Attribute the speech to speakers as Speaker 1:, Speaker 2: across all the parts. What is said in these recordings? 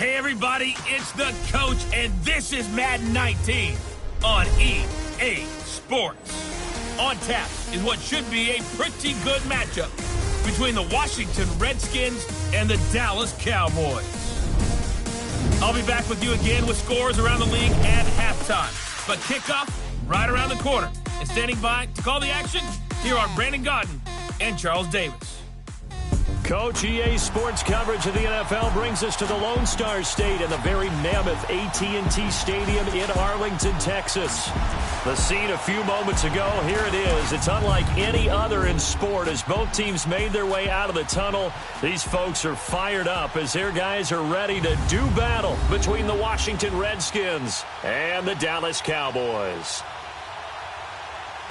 Speaker 1: Hey everybody, it's the coach, and this is Madden 19 on EA Sports. On tap is what should be a pretty good matchup between the Washington Redskins and the Dallas Cowboys. I'll be back with you again with scores around the league at halftime. But kickoff right around the corner. And standing by to call the action, here are Brandon Godden and Charles Davis.
Speaker 2: Coach, EA Sports coverage of the NFL brings us to the Lone Star State and the very mammoth AT&T Stadium in Arlington, Texas. The scene a few moments ago, here it is. It's unlike any other in sport as both teams made their way out of the tunnel. These folks are fired up as their guys are ready to do battle between the Washington Redskins and the Dallas Cowboys.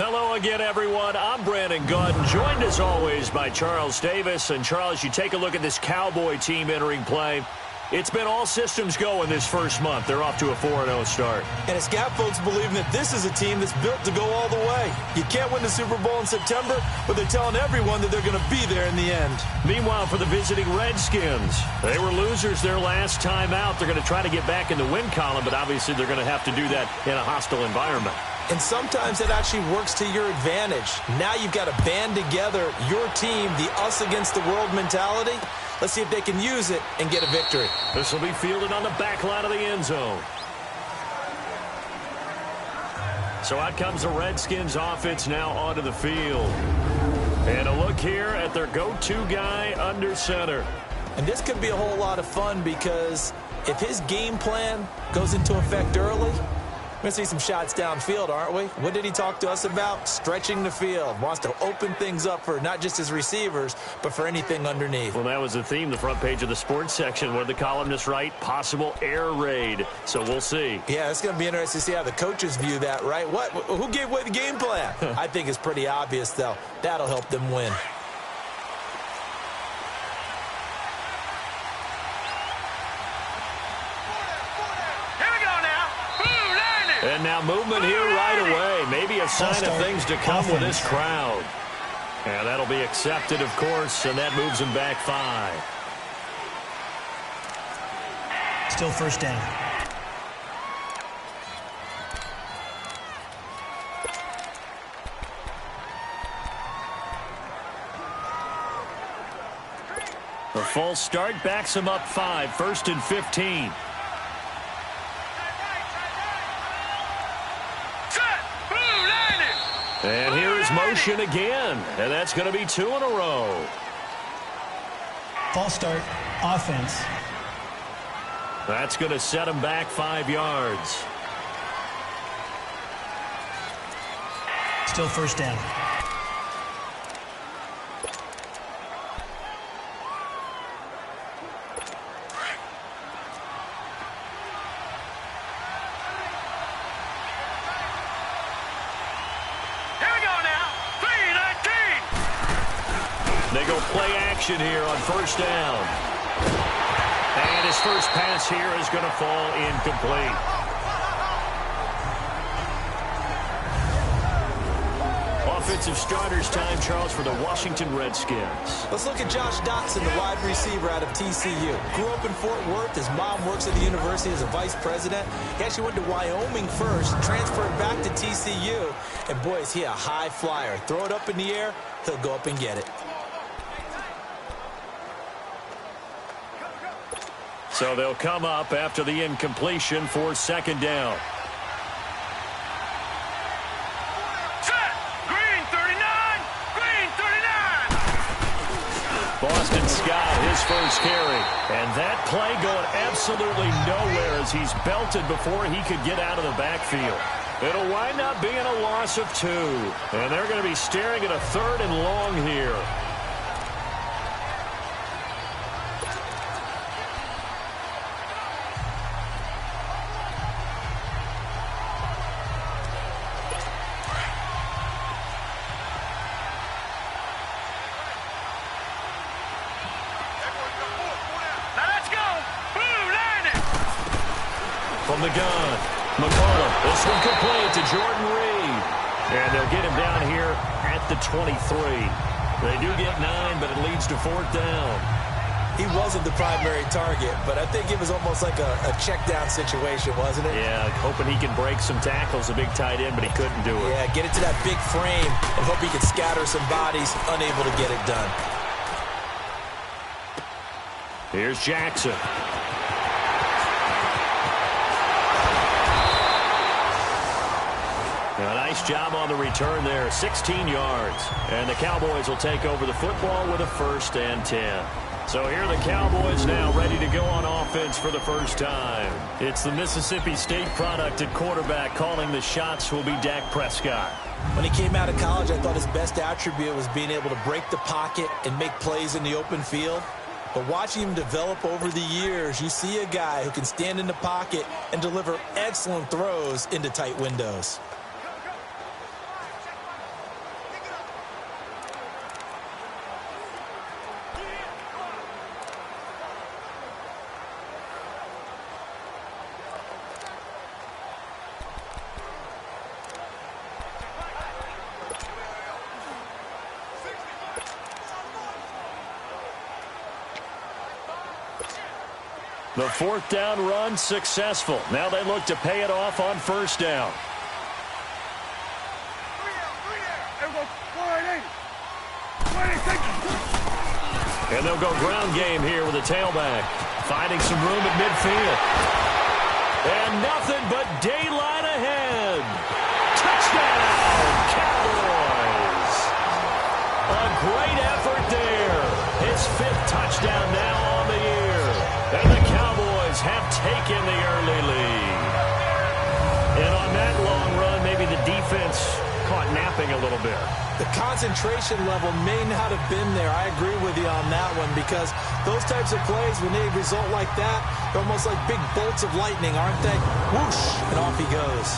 Speaker 2: Hello again, everyone. I'm Brandon Godden, joined as always by Charles Davis. And Charles, you take a look at this Cowboy team entering play. It's been all systems go in this first month. They're off to a 4-0 start.
Speaker 3: And it's got folks believing that this is a team that's built to go all the way. You can't win the Super Bowl in September, but they're telling everyone that they're going to be there in the end.
Speaker 2: Meanwhile, for the visiting Redskins, they were losers their last time out. They're going to try to get back in the win column, but obviously they're going to have to do that in a hostile environment.
Speaker 3: And sometimes it actually works to your advantage. Now you've got to band together your team, the us against the world mentality. Let's see if they can use it and get a victory.
Speaker 2: This will be fielded on the back line of the end zone. So out comes the Redskins offense now onto the field. And a look here at their go-to guy under center.
Speaker 3: And this could be a whole lot of fun because if his game plan goes into effect early, we're going to see some shots downfield, aren't we? What did he talk to us about? Stretching the field. Wants to open things up for not just his receivers, but for anything underneath.
Speaker 2: Well, that was the theme, the front page of the sports section. What did the columnists write? Possible air raid. So we'll see.
Speaker 3: Yeah, it's going to be interesting to see how the coaches view that, right? Who gave away the game plan? I think it's pretty obvious, though. That'll help them win.
Speaker 2: And now movement here right away. Maybe a sign of things to come with this crowd. And that'll be accepted, of course, and that moves him back 5.
Speaker 4: Still first down.
Speaker 2: A false start backs him up 5, 1st and 15. And here is motion again, and that's going to be 2 in a row.
Speaker 4: False start, offense.
Speaker 2: That's going to set him back 5 yards.
Speaker 4: Still first down.
Speaker 2: They go play action here on first down. And his first pass here is going to fall incomplete. Offensive starters time, Charles, for the Washington Redskins.
Speaker 3: Let's look at Josh Dotson, the wide receiver out of TCU. Grew up in Fort Worth. His mom works at the university as a vice president. He actually went to Wyoming first, transferred back to TCU. And boy, is he a high flyer. Throw it up in the air, he'll go up and get it.
Speaker 2: So they'll come up after the incompletion for second down.
Speaker 1: Set! Green 39! Green 39!
Speaker 2: Boston Scott, his first carry. And that play going absolutely nowhere as he's belted before he could get out of the backfield. It'll wind up being a loss of 2. And they're going to be staring at a 3rd and long here. From the gun, McCollum. This one complete to Jordan Reed. And they'll get him down here at the 23. They do get 9, but it leads to 4th down.
Speaker 3: he wasn't the primary target, but I think it was almost like a check down situation, wasn't it?
Speaker 2: Yeah, hoping he can break some tackles, a big tight end, but he couldn't do it.
Speaker 3: Yeah, get it to that big frame and hope he can scatter some bodies, unable to get it done.
Speaker 2: Here's Jackson. A nice job on the return there, 16 yards. And the Cowboys will take over the football with a 1st and 10. So here are the Cowboys now ready to go on offense for the first time. It's the Mississippi State product at quarterback. Calling the shots will be Dak Prescott.
Speaker 3: When he came out of college, I thought his best attribute was being able to break the pocket and make plays in the open field. But watching him develop over the years, you see a guy who can stand in the pocket and deliver excellent throws into tight windows.
Speaker 2: The 4th down run successful. Now they look to pay it off on 1st down. And they'll go ground game here with a tailback. Finding some room at midfield. And nothing but daylight ahead. Touchdown, Cowboys. A great effort there. His 5th touchdown now on the year. And the Cowboys have taken the early lead. And on that long run, maybe the defense caught napping a little bit.
Speaker 3: The concentration level may not have been there. I agree with you on that one because those types of plays, when they result like that, they're almost like big bolts of lightning, aren't they? Whoosh, and off he goes.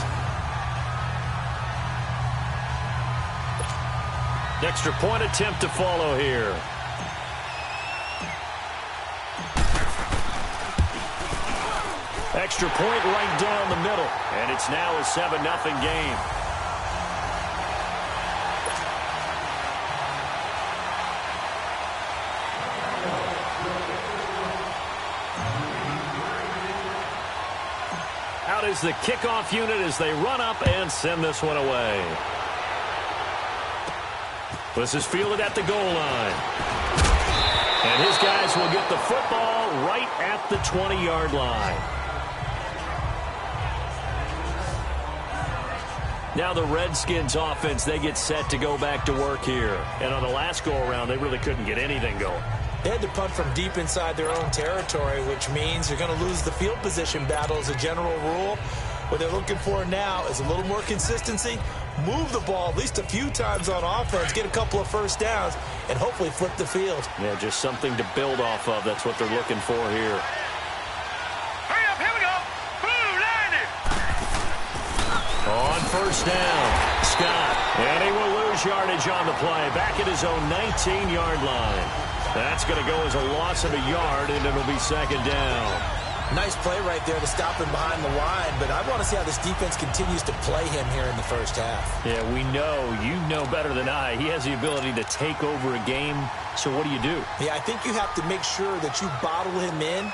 Speaker 2: Extra point attempt to follow here. Extra point right down the middle. And it's now a 7-0 game. Out is the kickoff unit as they run up and send this one away. This is fielded at the goal line. And his guys will get the football right at the 20-yard line. Now the Redskins offense, they get set to go back to work here. And on the last go-around, they really couldn't get anything going.
Speaker 3: They had to punt from deep inside their own territory, which means you're going to lose the field position battle as a general rule. What they're looking for now is a little more consistency, move the ball at least a few times on offense, get a couple of 1st downs, and hopefully flip the field.
Speaker 2: Yeah, just something to build off of. That's what they're looking for here.
Speaker 1: Hurry up, here we go. Blue, landed.
Speaker 2: On 1st down, Scott. And he will lose yardage on the play. Back at his own 19-yard line. That's going to go as a loss of a yard, and it'll be 2nd down.
Speaker 3: Nice play right there to stop him behind the line, but I want to see how this defense continues to play him here in the 1st half.
Speaker 2: Yeah, we know. You know better than I. He has the ability to take over a game, so what do you do?
Speaker 3: Yeah, I think you have to make sure that you bottle him in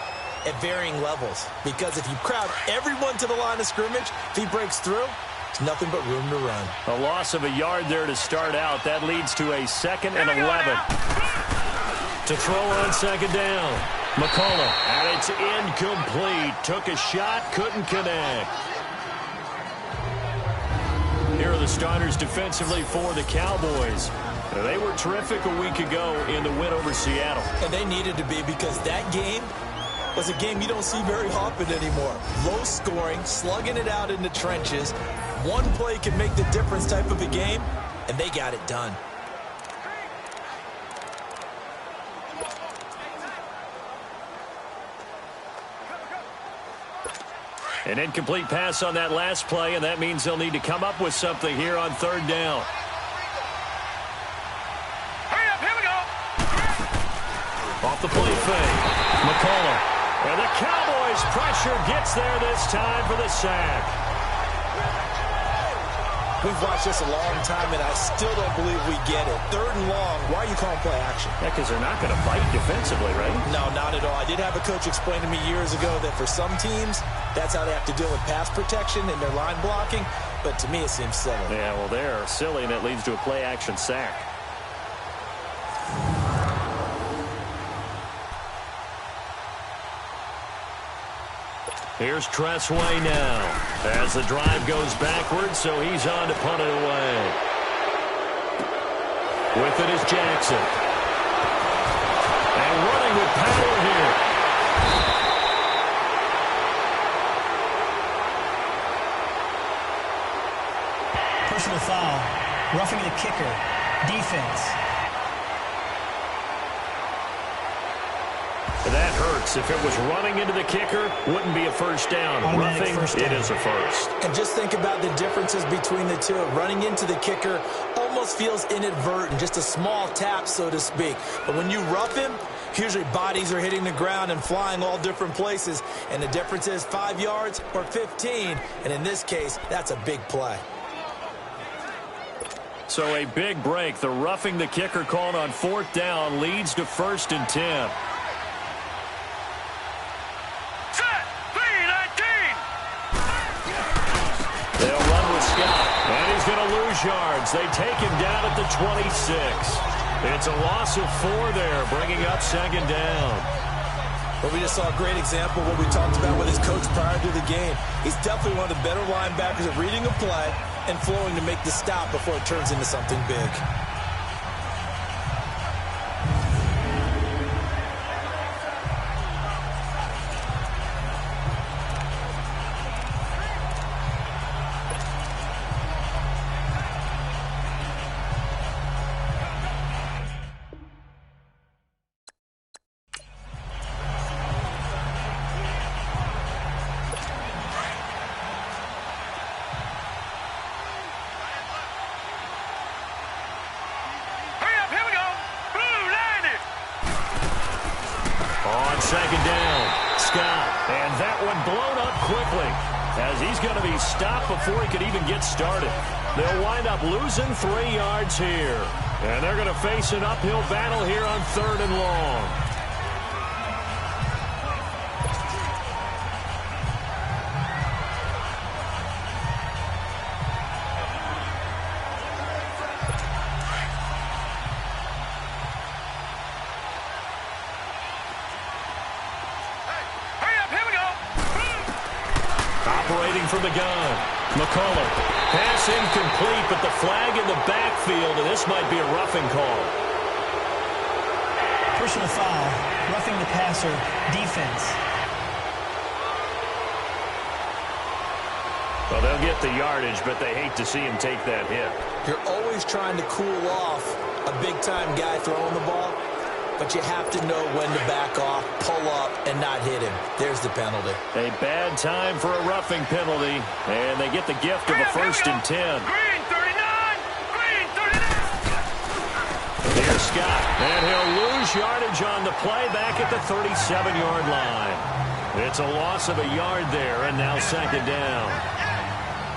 Speaker 3: at varying levels, because if you crowd everyone to the line of scrimmage, if he breaks through, it's nothing but room to run.
Speaker 2: A loss of a yard there to start out. That leads to a 2nd and 11. To throw on 2nd down. McCullough, and it's incomplete. Took a shot, couldn't connect. Here are the starters defensively for the Cowboys. They were terrific a week ago in the win over Seattle.
Speaker 3: And they needed to be, because that game was a game you don't see very often anymore. Low scoring, slugging it out in the trenches. One play can make the difference type of a game, and they got it done.
Speaker 2: An incomplete pass on that last play, and that means they'll need to come up with something here on 3rd down.
Speaker 1: Hurry up, here we go.
Speaker 2: Off the play fake. McCullough. And the Cowboys' pressure gets there this time for the sack.
Speaker 3: We've watched this a long time, and I still don't believe we get it. 3rd and long, why are you calling play action?
Speaker 2: Yeah, because they're not going to fight defensively, right?
Speaker 3: No, not at all. I did have a coach explain to me years ago that for some teams, that's how they have to deal with pass protection and their line blocking. But to me, it seems silly.
Speaker 2: Yeah, well, they're silly, and it leads to a play-action sack. Here's Tressway now. As the drive goes backwards, so he's on to punt it away. With it is Jackson. And running with power here.
Speaker 4: Personal foul. Roughing the kicker. Defense.
Speaker 2: That hurts. If it was running into the kicker, wouldn't be a first down. Roughing, it is a first.
Speaker 3: And just think about the differences between the two. Running into the kicker almost feels inadvertent, just a small tap, so to speak. But when you rough him, usually bodies are hitting the ground and flying all different places. And the difference is 5 yards or 15. And in this case, that's a big play.
Speaker 2: So a big break. The roughing the kicker called on 4th down leads to 1st and 10. And he's going to lose yards. They take him down at the 26. It's a loss of 4 there, bringing up 2nd down.
Speaker 3: Well, we just saw a great example of what we talked about with his coach prior to the game. He's definitely one of the better linebackers at reading a play and flowing to make the stop before it turns into something big.
Speaker 2: On 2nd down, Scott. And that one blown up quickly as he's going to be stopped before he could even get started. They'll wind up losing 3 yards here. And they're going to face an uphill battle here on 3rd and long. From the gun, McCullough. Pass incomplete, but the flag in the backfield, and this might be a roughing call.
Speaker 4: Personal foul. Roughing the passer. Defense.
Speaker 2: Well, they'll get the yardage, but they hate to see him take that hit.
Speaker 3: You're always trying to cool off a big-time guy throwing the ball, but you have to know when to back off, pull up, and not hit him. There's the penalty.
Speaker 2: A bad time for a roughing penalty, and they get the gift of a 1st and 10.
Speaker 1: Green 39! Green 39!
Speaker 2: Here's Scott, and he'll lose yardage on the play back at the 37-yard line. It's a loss of a yard there, and now 2nd down.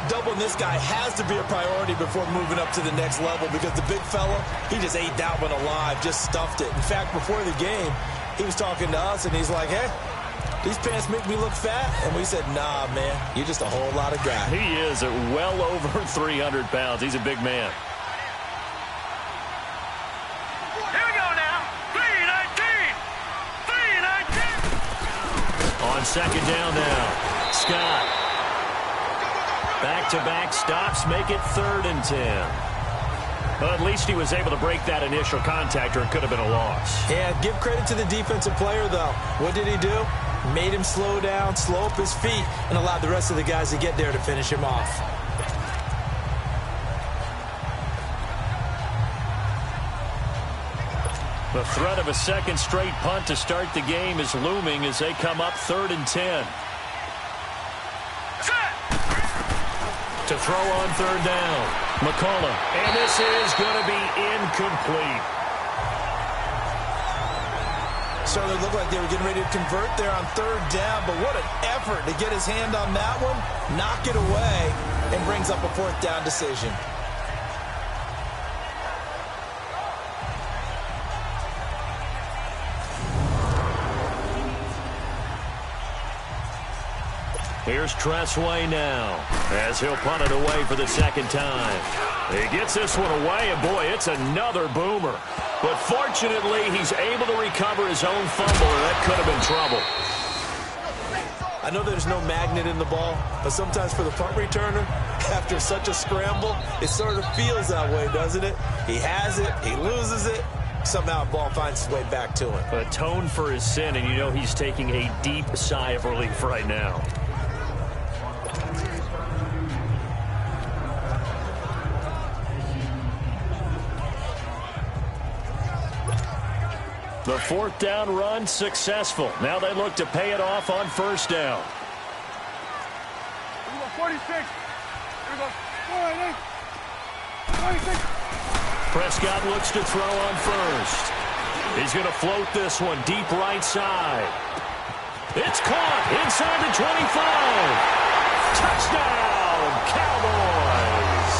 Speaker 3: Doubling this guy has to be a priority before moving up to the next level because the big fella, he just ate that one alive, just stuffed it. In fact, before the game, he was talking to us, and he's like, hey, these pants make me look fat? And we said, nah, man, you're just a whole lot of guy.
Speaker 2: He is at well over 300 pounds. He's a big man.
Speaker 1: Here we go now. 3-19! 3-19!
Speaker 2: On 2nd down now, Scott. Back-to-back stops make it 3rd and 10. Well, at least he was able to break that initial contact, or it could have been a loss.
Speaker 3: Yeah, give credit to the defensive player, though. What did he do? Made him slow down, slow up his feet, and allowed the rest of the guys to get there to finish him off.
Speaker 2: The threat of a 2nd straight punt to start the game is looming as they come up 3rd and 10. To throw on 3rd down, McCullough, and this is going to be incomplete.
Speaker 3: Certainly looked like they were getting ready to convert there on 3rd down, but what an effort to get his hand on that one, knock it away, and brings up a fourth down decision.
Speaker 2: Here's Tressway now, as he'll punt it away for the second time. He gets this one away, and boy, it's another boomer. But fortunately, he's able to recover his own fumble, and that could have been trouble.
Speaker 3: I know there's no magnet in the ball, but sometimes for the punt returner, after such a scramble, it sort of feels that way, doesn't it? He has it, he loses it, somehow the ball finds its way back to him.
Speaker 2: Atone for his sin, and you know he's taking a deep sigh of relief right now. The fourth down run successful. Now they look to pay it off on first down.
Speaker 5: Here we go, 46. Here we go, 46.
Speaker 2: Prescott looks to throw on first. He's going to float this one deep right side. It's caught inside the 25. Touchdown, Cowboys.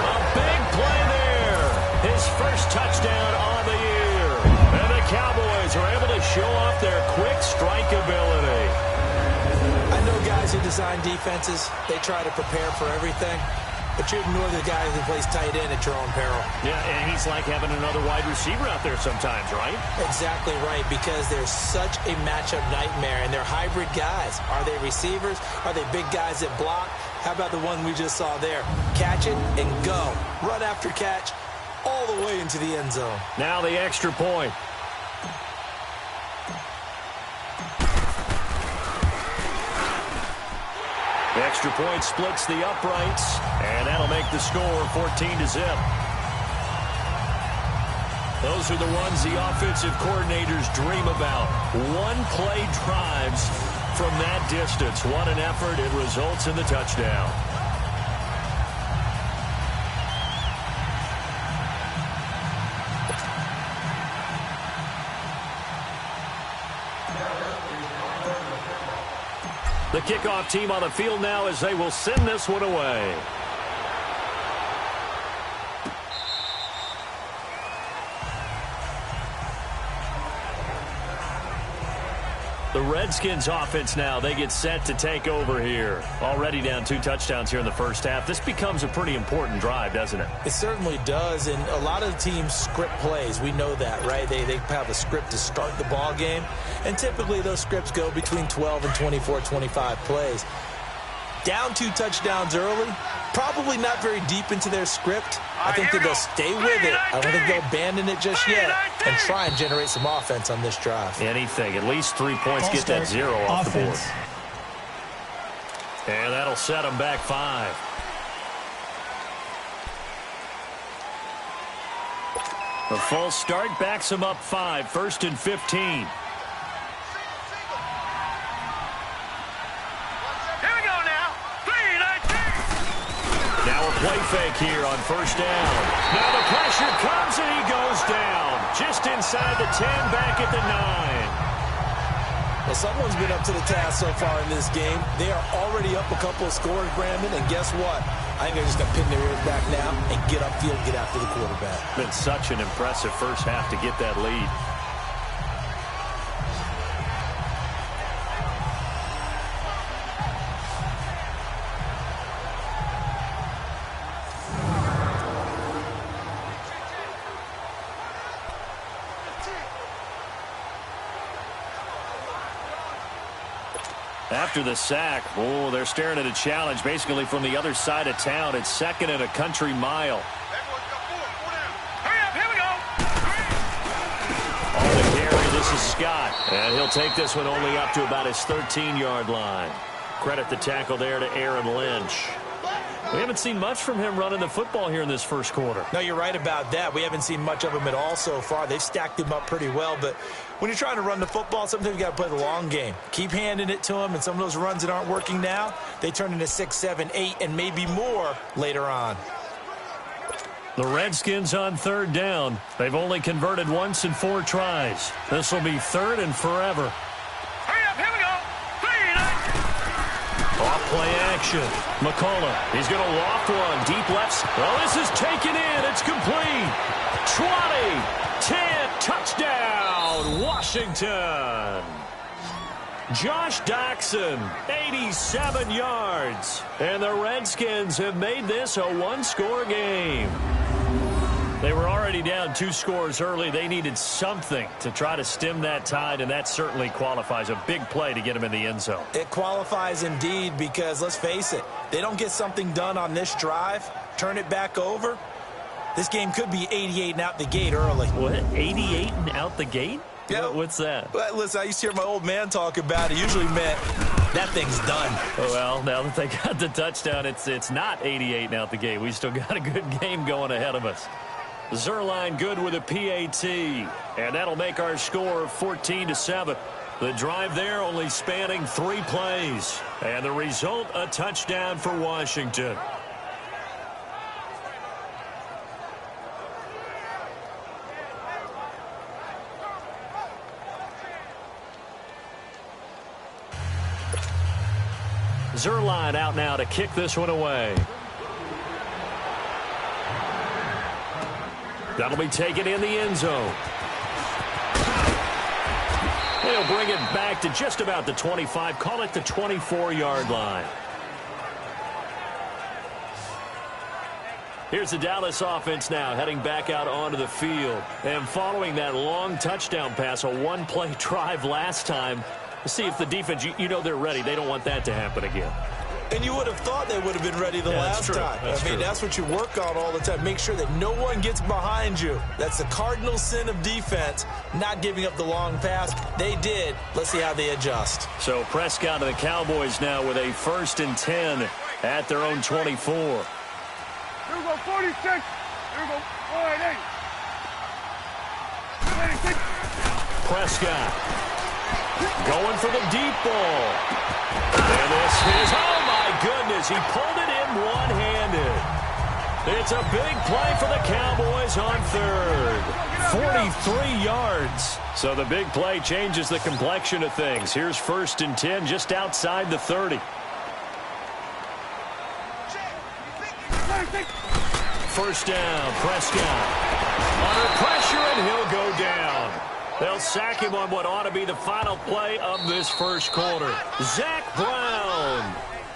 Speaker 2: A big play there. His first touchdown on the year. And the Cowboys are able to show off their quick strike ability.
Speaker 3: I know guys who design defenses, they try to prepare for everything, but you ignore the guy who plays tight end at your own peril.
Speaker 2: Yeah, and he's like having another wide receiver out there sometimes, right?
Speaker 3: Exactly right, because they're such a matchup nightmare, and they're hybrid guys. Are they receivers? Are they big guys that block? How about the one we just saw there? Catch it and go. Run after catch all the way into the end zone.
Speaker 2: Now the extra point. The extra point splits the uprights, and that'll make the score 14-0. Those are the ones the offensive coordinators dream about. One-play drives from that distance. What an effort. It results in the touchdown. The kickoff team on the field now as they will send this one away. The Redskins offense now, they get set to take over here. Already down 2 touchdowns here in the first half. This becomes a pretty important drive, doesn't it?
Speaker 3: It certainly does, and a lot of teams script plays. We know that, right? They have a script to start the ball game, and typically those scripts go between 12 and 24, 25 plays. Down 2 touchdowns early, probably not very deep into their script. I think that they'll stay with it. I don't think they'll abandon it just yet and try and generate some offense on this drive.
Speaker 2: Anything. At least 3 points. Get that 0 off the board. And that'll set them back 5. The false start backs them up 5. 1st and 15. Play fake here on first down. Now the pressure comes and he goes down. Just inside the 10, back at the 9.
Speaker 3: Well, someone's been up to the task so far in this game. They are already up a couple of scores, Brandon, and guess what? I think they're just going to pin their ears back now and get upfield, get after the quarterback.
Speaker 2: Been such an impressive first half to get that lead. After the sack, oh, they're staring at a challenge basically from the other side of town. It's 2nd and a country mile.
Speaker 5: Hurry up, here we go.
Speaker 2: On the carry, this is Scott. And he'll take this one only up to about his 13-yard line. Credit the tackle there to Aaron Lynch. We haven't seen much from him running the football here in this first quarter.
Speaker 3: No, you're right about that. We haven't seen much of him at all so far. They've stacked him up pretty well, but when you're trying to run the football, sometimes you got to play the long game. Keep handing it to him, and some of those runs that aren't working now, they turn into 6, 7, 8, and maybe more later on.
Speaker 2: The Redskins on 3rd down. They've only converted once in 4 tries. This will be 3rd and forever.
Speaker 5: Hurry up, here we go. 3, 9.
Speaker 2: Off play action. action. McCullough, he's going to loft one. Deep left. Well, this is taken in. It's complete. 20, 10, touchdown, Washington. Josh Doctson, 87 yards. And the Redskins have made this a one-score game. They were already down 2 scores early. They needed something to try to stem that tide, and that certainly qualifies. A big play to get them in the end zone.
Speaker 3: It qualifies indeed because, let's face it, they don't get something done on this drive, turn it back over, this game could be 88 and out the gate early.
Speaker 2: What, 88 and out the gate?
Speaker 3: Yeah.
Speaker 2: What's that?
Speaker 3: Well, listen, I used to hear my old man talk about it. Usually meant that thing's done.
Speaker 2: Well, now that they got the touchdown, it's not 88 and out the gate. We still got a good game going ahead of us. Zerline good with a PAT, and that'll make our score 14-7. The drive there only spanning 3 plays, and the result, a touchdown for Washington. Zerline out now to kick this one away. That'll be taken in the end zone. They'll bring it back to just about the 25, call it the 24-yard line. Here's the Dallas offense now heading back out onto the field. And following that long touchdown pass, a one-play drive last time, let's see if the defense, you know they're ready. They don't want that to happen again.
Speaker 3: And you would have thought they would have been ready the last time. That's what you work on all the time. Make sure that no one gets behind you. That's the cardinal sin of defense, not giving up the long pass. They did. Let's see how they adjust.
Speaker 2: So Prescott and the Cowboys now with a 1st and 10 at their own 24.
Speaker 5: Here we go, 46. Here we go, 48. 86.
Speaker 2: Prescott going for the deep ball. And this is, oh my goodness, he pulled it in one-handed. It's a big play for the Cowboys on 3rd. 43 yards. So the big play changes the complexion of things. Here's 1st and 10 just outside the 30. First down, Prescott. Under pressure, and he'll go down. They'll sack him on what ought to be the final play of this first quarter. Zach Brown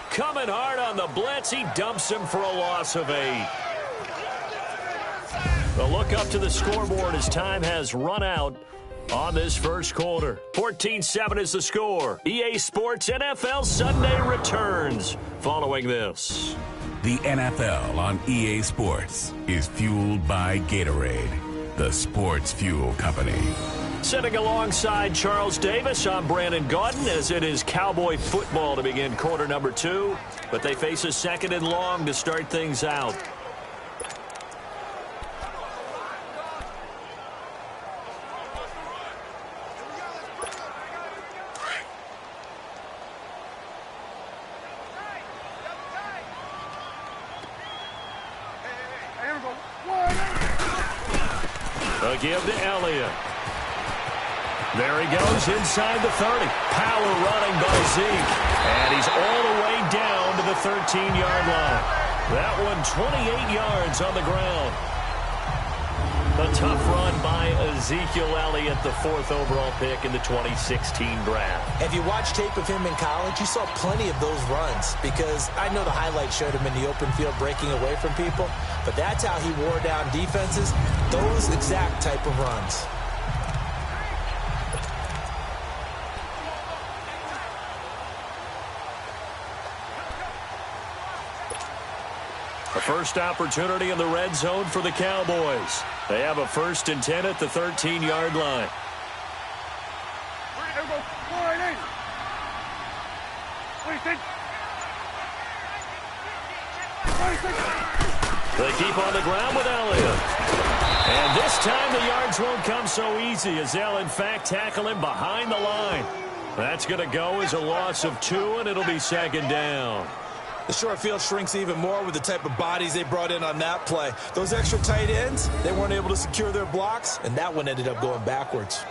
Speaker 2: coming hard on the blitz. He dumps him for a loss of 8. The look up to the scoreboard as time has run out on this first quarter. 14-7 is the score. EA Sports NFL Sunday returns following this.
Speaker 6: The NFL on EA Sports is fueled by Gatorade, the sports fuel company.
Speaker 2: Sitting alongside Charles Davis, I'm Brandon Gaudin, as it is Cowboy football to begin quarter number 2. But they face a 2nd and long to start things out. A give to Elliott. There he goes inside the 30. Power running by Zeke. And he's all the way down to the 13-yard line. That one 28 yards on the ground. A tough run by Ezekiel Elliott, the 4th overall pick in the 2016 draft.
Speaker 3: If you watch tape of him in college, you saw plenty of those runs because I know the highlights showed him in the open field breaking away from people, but that's how he wore down defenses, those exact type of runs.
Speaker 2: A first opportunity in the red zone for the Cowboys. They have a 1st and 10 at the 13-yard line. They keep on the ground with Elliott. And this time the yards won't come so easy as they'll, in fact, tackle him behind the line. That's going to go as a loss of 2, and it'll be 2nd down.
Speaker 3: The short field shrinks even more with the type of bodies they brought in on that play. Those extra tight ends, they weren't able to secure their blocks, and that one ended up going backwards.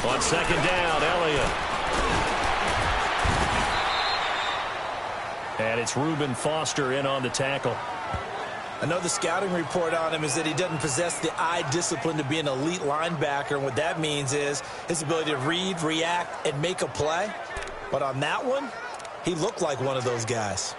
Speaker 2: On second down, Elliott. And it's Reuben Foster in on the tackle.
Speaker 3: I know the scouting report on him is that he doesn't possess the eye discipline to be an elite linebacker. And what that means is his ability to read, react, and make a play. But on that one, he looked like one of those guys.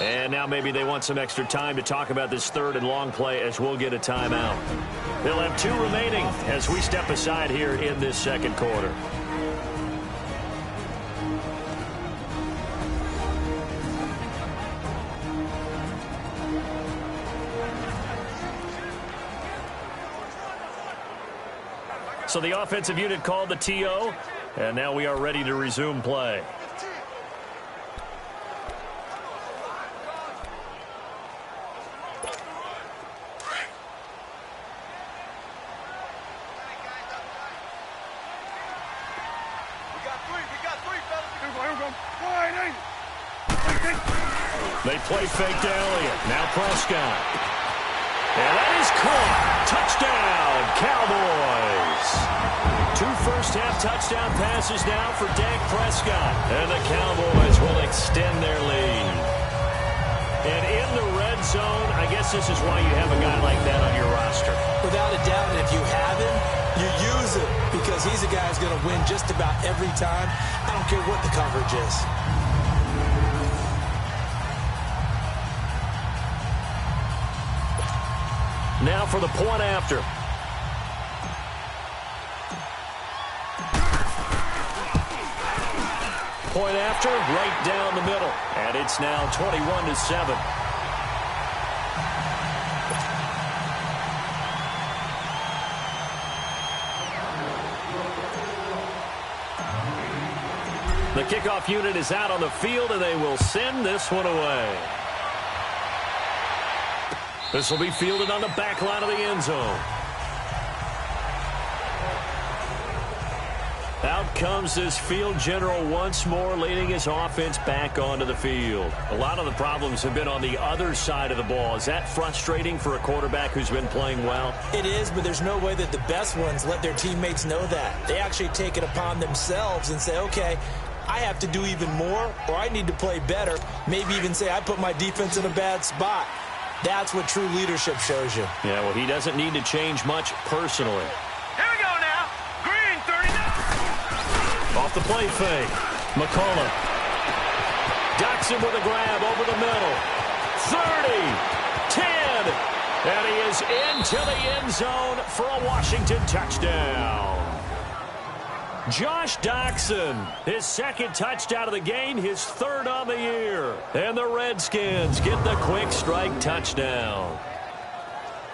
Speaker 2: And now maybe they want some extra time to talk about this third and long play as we'll get a timeout. They'll have 2 remaining as we step aside here in this second quarter. So the offensive unit called the TO, and now we are ready to resume play. They play fake to Elliott. Now Prescott. And that is caught. Touchdown, Cowboys. 2 first-half touchdown passes now for Dak Prescott. And the Cowboys will extend their lead. And in the red zone, I guess this is why you have a guy like that on your roster.
Speaker 3: Without a doubt, and if you have him, you use it because he's a guy who's going to win just about every time. I don't care what the coverage is.
Speaker 2: Now for the point after. Point after, right down the middle. And it's now 21-7. The kickoff unit is out on the field, and they will send this one away. This will be fielded on the back line of the end zone. Out comes this field general once more, leading his offense back onto the field. A lot of the problems have been on the other side of the ball. Is that frustrating for a quarterback who's been playing well?
Speaker 3: It is, but there's no way that the best ones let their teammates know that. They actually take it upon themselves and say, okay, I have to do even more, or I need to play better. Maybe even say I put my defense in a bad spot. That's what true leadership shows you.
Speaker 2: Yeah, well, he doesn't need to change much personally.
Speaker 5: Here we go now. Green, 39.
Speaker 2: Off the play fake. McCullough. Docks him with a grab over the middle. 30, 10, and he is into the end zone for a Washington touchdown. Josh Doctson, his second touchdown of the game, his third on the year. And the Redskins get the quick strike touchdown.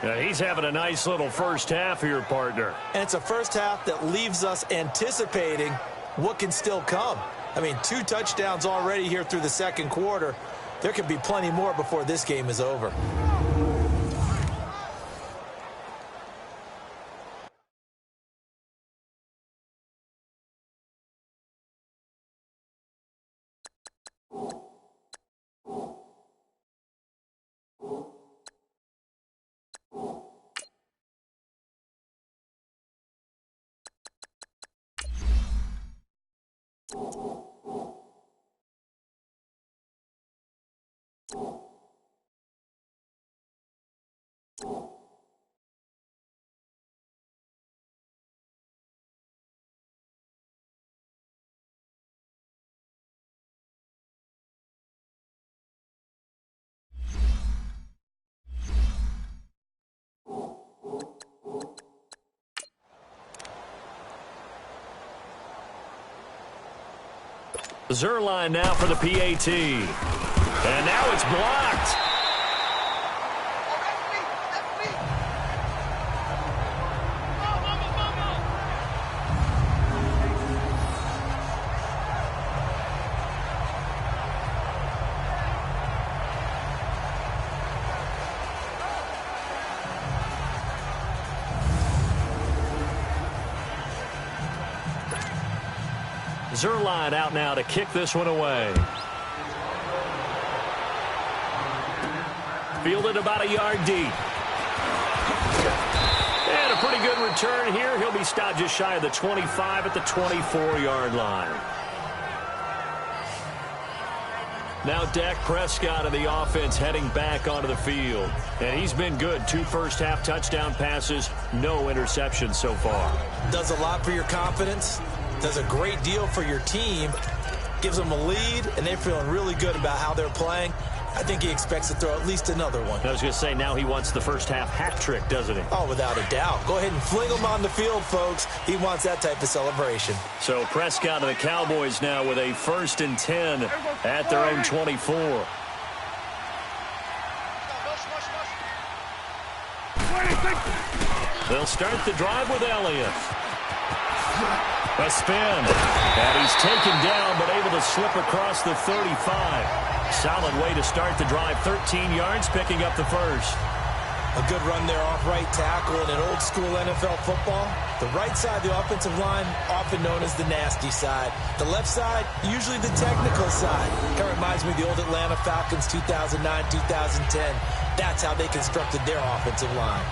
Speaker 2: Yeah, he's having a nice little first half here, partner.
Speaker 3: And it's a first half that leaves us anticipating what can still come. I mean, 2 touchdowns already here through the second quarter. There could be plenty more before this game is over.
Speaker 2: Zerline now for the PAT. And now it's blocked. Zerline out now to kick this one away. Fielded about a yard deep. And a pretty good return here. He'll be stopped just shy of the 25 at the 24-yard line. Now Dak Prescott of the offense heading back onto the field. And he's been good. 2 first-half touchdown passes, no interceptions so far.
Speaker 3: Does a lot for your confidence. Does a great deal for your team. Gives them a lead, and they're feeling really good about how they're playing. I think he expects to throw at least another one.
Speaker 2: I was going to say, now he wants the first-half hat trick, doesn't he?
Speaker 3: Oh, without a doubt. Go ahead and fling him on the field, folks. He wants that type of celebration.
Speaker 2: So Prescott of the Cowboys now with a 1st and 10 at their own 24. They'll start the drive with Elliott. A spin. And he's taken down, but able to slip across the 35. Solid way to start the drive. 13 yards, picking up the first.
Speaker 3: A good run there off right tackle in an old-school NFL football. The right side, the offensive line, often known as the nasty side. The left side, usually the technical side. Kind of reminds me of the old Atlanta Falcons 2009-2010. That's how they constructed their offensive line.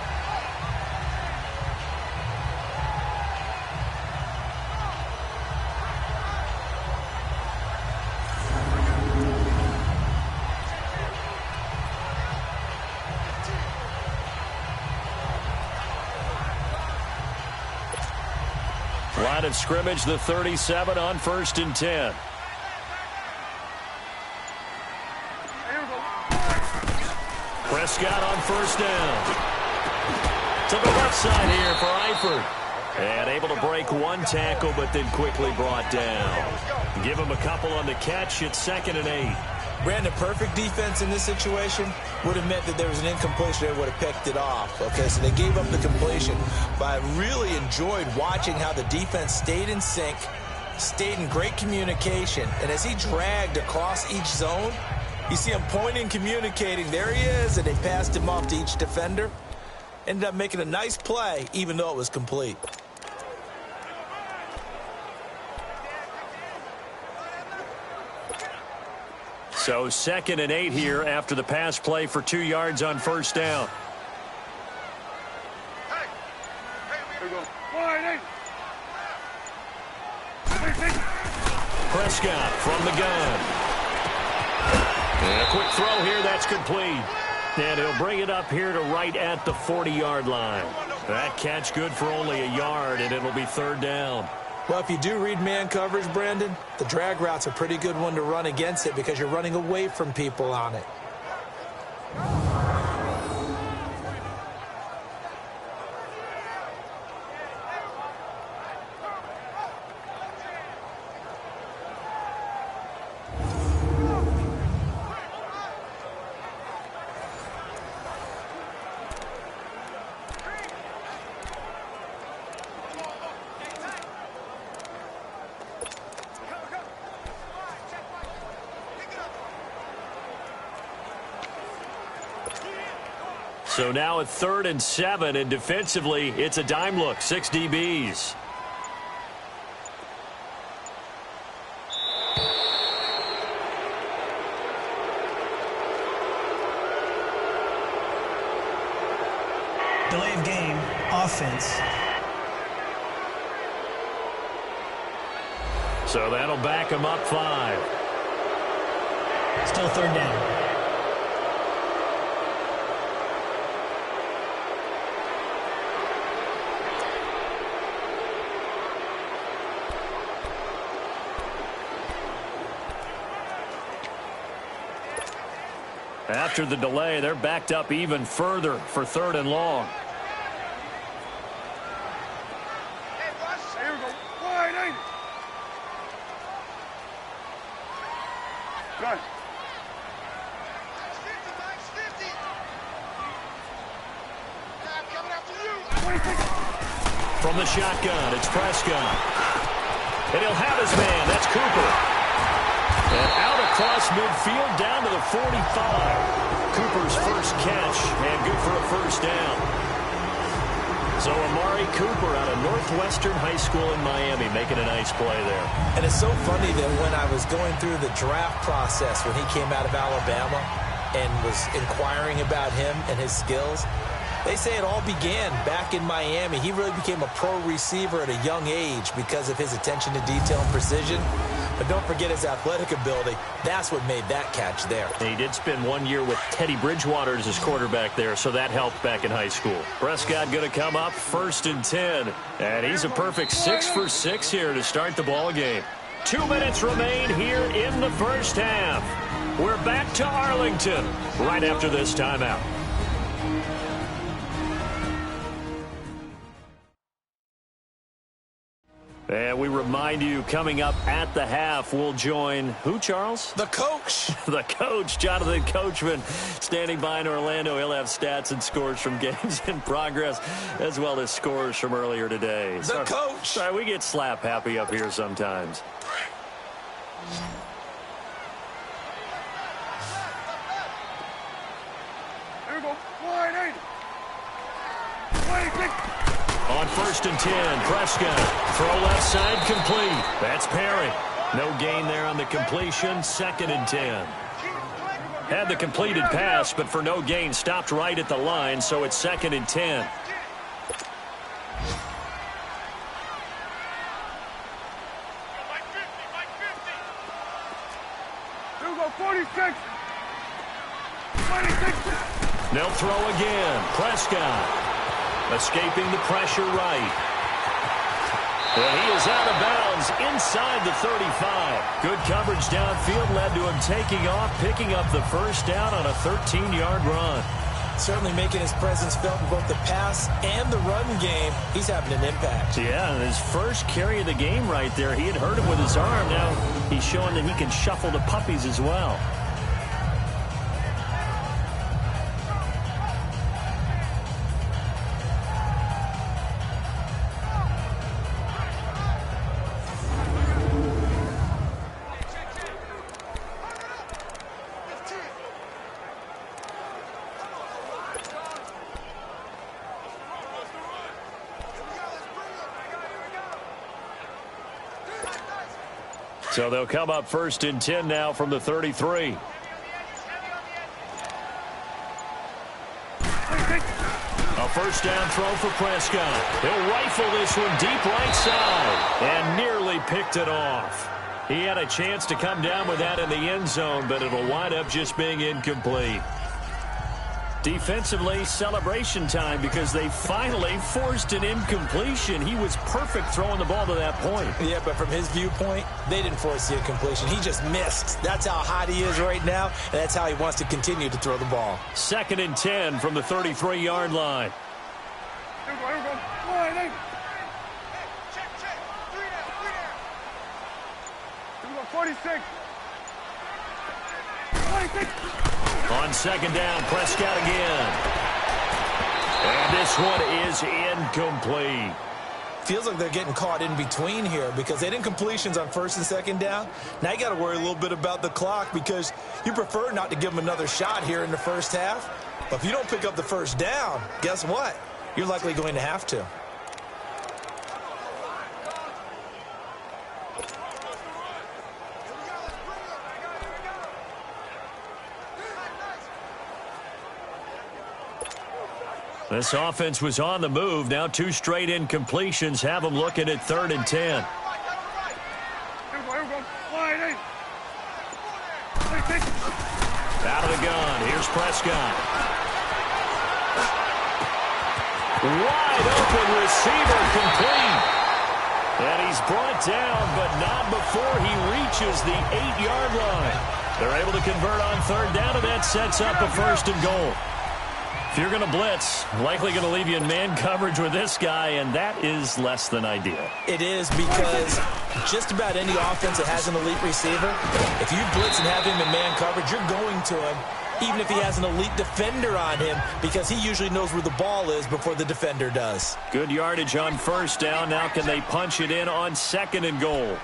Speaker 2: Line of scrimmage, the 37 on 1st and 10. Prescott on 1st down. To the left side here for Eifert. And able to break 1 tackle, but then quickly brought down. Give him a couple on the catch. It's 2nd and 8.
Speaker 3: Brandon, perfect defense in this situation would have meant that there was an incompletion. They would have picked it off. Okay, so they gave up the completion. But I really enjoyed watching how the defense stayed in sync, stayed in great communication. And as he dragged across each zone, you see him pointing, communicating. There he is, and they passed him off to each defender. Ended up making a nice play, even though it was complete.
Speaker 2: So 2nd and 8 here after the pass play for 2 yards on 1st down. Prescott from the gun. And a quick throw here, that's complete. And he'll bring it up here to right at the 40-yard line. That catch good for only a yard, and it'll be 3rd down.
Speaker 3: Well, if you do read man coverage, Brandon, the drag route's a pretty good one to run against it because you're running away from people on it.
Speaker 2: So now at 3rd and 7, and defensively, it's a dime look, 6 DBs.
Speaker 4: Delay of game, offense.
Speaker 2: So that'll back him up 5.
Speaker 4: Still 3rd down.
Speaker 2: After the delay, they're backed up even further for 3rd and long. From the shotgun, it's Prescott. And he'll have his man. That's Cooper. And out across midfield down to the 45. Cooper's first catch, and good for a 1st down. So Amari Cooper out of Northwestern High School in Miami making a nice play there.
Speaker 3: And it's so funny that when I was going through the draft process when he came out of Alabama and was inquiring about him and his skills, they say it all began back in Miami. He really became a pro receiver at a young age because of his attention to detail and precision. But don't forget his athletic ability. That's what made that catch there.
Speaker 2: And he did spend 1 year with Teddy Bridgewater as his quarterback there, so that helped back in high school. Prescott going to come up 1st and 10. And he's a perfect 6 for 6 here to start the ball game. 2 minutes remain here in the first half. We're back to Arlington right after this timeout. And we remind you, coming up at the half, we'll join who, Charles?
Speaker 3: The coach.
Speaker 2: The coach, Jonathan Coachman, standing by in Orlando. He'll have stats and scores from games in progress, as well as scores from earlier today.
Speaker 3: The coach.
Speaker 2: Sorry, we get slap happy up here sometimes.
Speaker 5: Here we go. Wide 8. 26.
Speaker 2: On 1st and 10, Prescott. Throw left side, complete. That's Perry. No gain there on the completion. 2nd and 10. Had the completed pass, but for no gain, stopped right at the line, so it's 2nd and 10.
Speaker 5: Here we go. 46. 26.
Speaker 2: They'll throw again. Prescott. Escaping the pressure right. And he is out of bounds inside the 35. Good coverage downfield led to him taking off, picking up the first down on a 13-yard run.
Speaker 3: Certainly making his presence felt in both the pass and the run game. He's having an impact.
Speaker 2: Yeah, and his first carry of the game right there, he had hurt him with his arm. Now he's showing that he can shuffle the puppies as well. So they'll come up 1st and 10 now from the 33. A first down throw for Prescott. He'll rifle this one deep right side and nearly picked it off. He had a chance to come down with that in the end zone, but it'll wind up just being incomplete. Defensively, celebration time because they finally forced an incompletion. He was perfect throwing the ball to that point.
Speaker 3: Yeah, but from his viewpoint, they didn't force the incompletion. He just missed. That's how hot he is right now, and that's how he wants to continue to throw the ball.
Speaker 2: 2nd and 10 from the 33-yard line.
Speaker 5: Here we go. Here we go. Wide 8. Here we go. 46. 26.
Speaker 2: On 2nd down, Prescott again. And this one is incomplete.
Speaker 3: Feels like they're getting caught in between here because they didn't completions on 1st and 2nd down. Now you got to worry a little bit about the clock because you prefer not to give them another shot here in the first half. But if you don't pick up the first down, guess what? You're likely going to have to.
Speaker 2: This offense was on the move. Now 2 straight incompletions have them looking at 3rd and 10.
Speaker 5: Here we go. Wide 8. 26.
Speaker 2: Out of the gun. Here's Prescott. Wide open receiver complete. And he's brought down, but not before he reaches the 8-yard line. They're able to convert on 3rd down, and that sets up a 1st and goal. If you're going to blitz, likely going to leave you in man coverage with this guy, and that is less than ideal.
Speaker 3: It is because just about any offense that has an elite receiver, if you blitz and have him in man coverage, you're going to him, even if he has an elite defender on him, because he usually knows where the ball is before the defender does.
Speaker 2: Good yardage on 1st down. Now can they punch it in on 2nd and goal?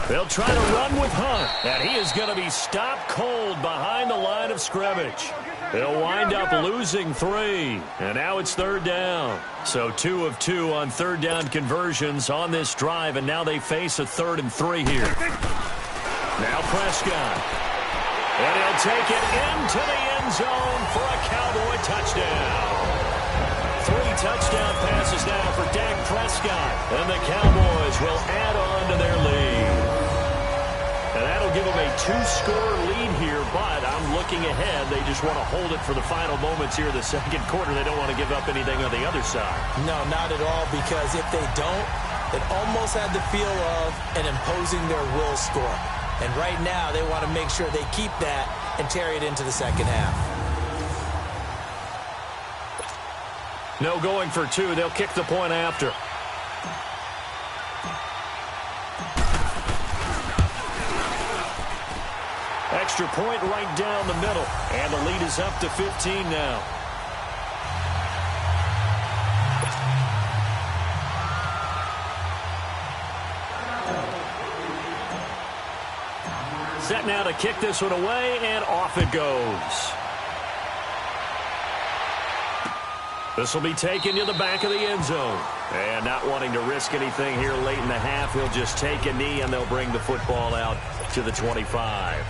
Speaker 2: They'll try to run with Hunt, and he is going to be stopped cold behind the line of scrimmage. They'll wind up losing 3, and now it's 3rd down. So 2 of 2 on 3rd down conversions on this drive, and now they face a 3rd and 3 here. Now Prescott, and he'll take it into the end zone for a Cowboy touchdown. 3 touchdown passes now for Dak Prescott, and the Cowboys will add on to their lead. And that'll give them a 2-score lead here, but I'm looking ahead. They just want to hold it for the final moments here in the second quarter. They don't want to give up anything on the other side.
Speaker 3: No, not at all, because if they don't, it almost had the feel of an imposing their will score. And right now, they want to make sure they keep that and carry it into the second half.
Speaker 2: No going for 2. They'll kick the point after. Extra point right down the middle. And the lead is up to 15 now. Set now to kick this one away, and off it goes. This will be taken to the back of the end zone. And not wanting to risk anything here late in the half, he'll just take a knee, and they'll bring the football out to the 25.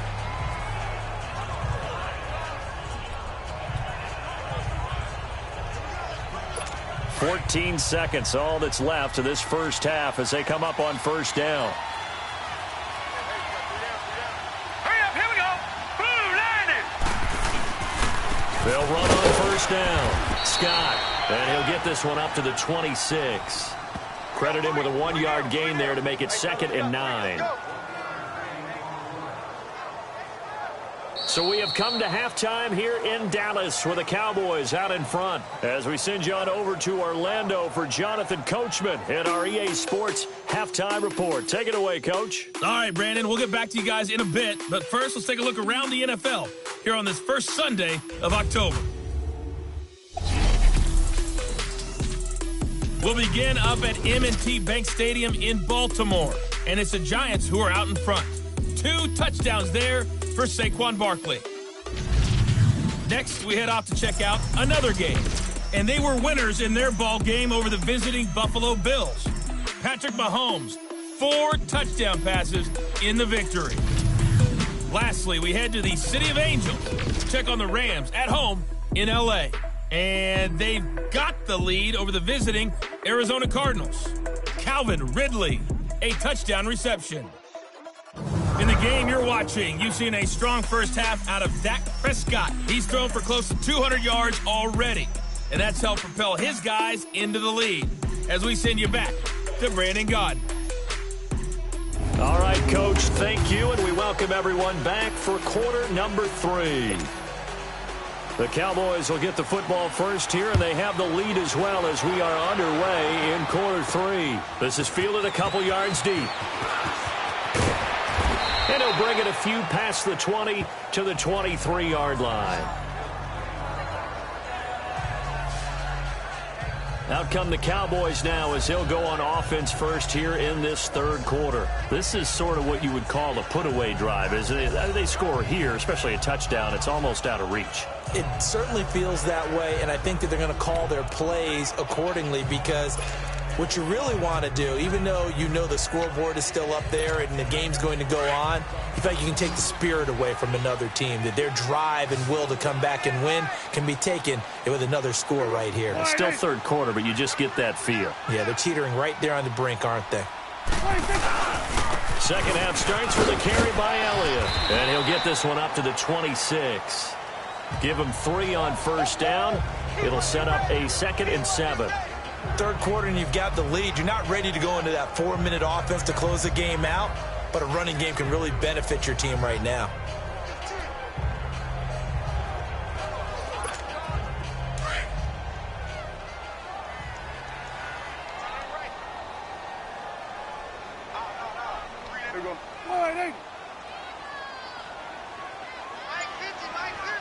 Speaker 2: "14 seconds, all that's left to this first half as they come up on 1st down.
Speaker 5: Hurry up, here we go. Blue line it.
Speaker 2: They'll run on 1st down. Scott, and he'll get this one up to the 26. Credit him with a 1-yard gain there to make it 2nd and 9. So we have come to halftime here in Dallas with the Cowboys out in front as we send you on over to Orlando for Jonathan Coachman in our EA Sports Halftime Report. Take it away, Coach.
Speaker 1: All right, Brandon, we'll get back to you guys in a bit. But first, let's take a look around the NFL here on this first Sunday of October. We'll begin up at M&T Bank Stadium in Baltimore. And it's the Giants who are out in front. 2 touchdowns there for Saquon Barkley. Next, we head off to check out another game. And they were winners in their ball game over the visiting Buffalo Bills. Patrick Mahomes, 4 touchdown passes in the victory. Lastly, we head to the City of Angels to check on the Rams at home in L.A. And they've got the lead over the visiting Arizona Cardinals. Calvin Ridley, a touchdown reception. In the game you're watching, you've seen a strong first half out of Dak Prescott. He's thrown for close to 200 yards already, and that's helped propel his guys into the lead. As we send you back to Brandon Gaudin.
Speaker 2: All right, Coach, thank you, and we welcome everyone back for quarter number 3. The Cowboys will get the football first here, and they have the lead as well as we are underway in quarter 3. This is fielded a couple yards deep. And he'll bring it a few past the 20 to the 23-yard line. Out come the Cowboys now as they'll go on offense first here in this 3rd quarter. This is sort of what you would call a put-away drive. As they score here, especially a touchdown, it's almost out of reach.
Speaker 3: It certainly feels that way, and I think that they're going to call their plays accordingly, because what you really want to do, even though you know the scoreboard is still up there and the game's going to go on, you feel like you can take the spirit away from another team, that their drive and will to come back and win can be taken with another score right here.
Speaker 2: It's still 3rd quarter, but you just get that feel.
Speaker 3: Yeah, they're teetering right there on the brink, aren't they?
Speaker 2: Second half starts with a carry by Elliott, and he'll get this one up to the 26. Give him 3 on 1st down. It'll set up a 2nd and 7.
Speaker 3: 3rd quarter and you've got the lead. You're not ready to go into that 4-minute offense to close the game out, but a running game can really benefit your team right now.
Speaker 5: There you go. All right, hey.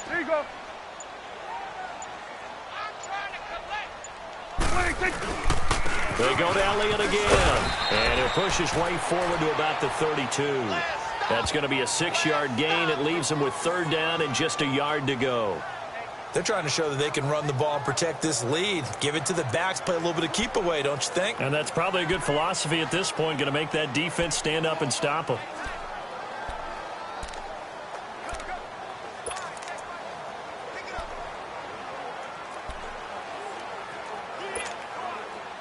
Speaker 5: There you go. I'm trying to collect.
Speaker 2: They go to Elliott again. And he'll push his way forward to about the 32. That's going to be a 6-yard gain. It leaves him with 3rd down and just a yard to go.
Speaker 3: They're trying to show that they can run the ball and protect this lead. Give it to the backs, play a little bit of keep away, don't you think?
Speaker 2: And that's probably a good philosophy at this point, going to make that defense stand up and stop them.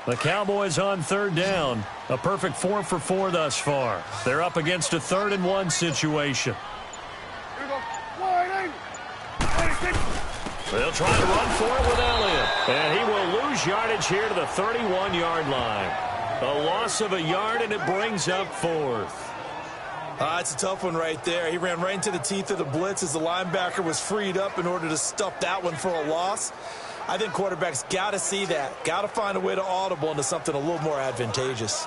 Speaker 2: The Cowboys on 3rd down. A perfect 4 for 4 thus far. They're up against a 3rd and 1 situation.
Speaker 5: Here we go. 180. 86.
Speaker 2: They'll try to run for it with Elliott. And he will lose yardage here to the 31-yard line. A loss of a yard, and it brings up 4th.
Speaker 3: It's a tough one right there. He ran right into the teeth of the blitz as the linebacker was freed up in order to stuff that one for a loss. I think quarterbacks got to see that. Got to find a way to audible into something a little more advantageous.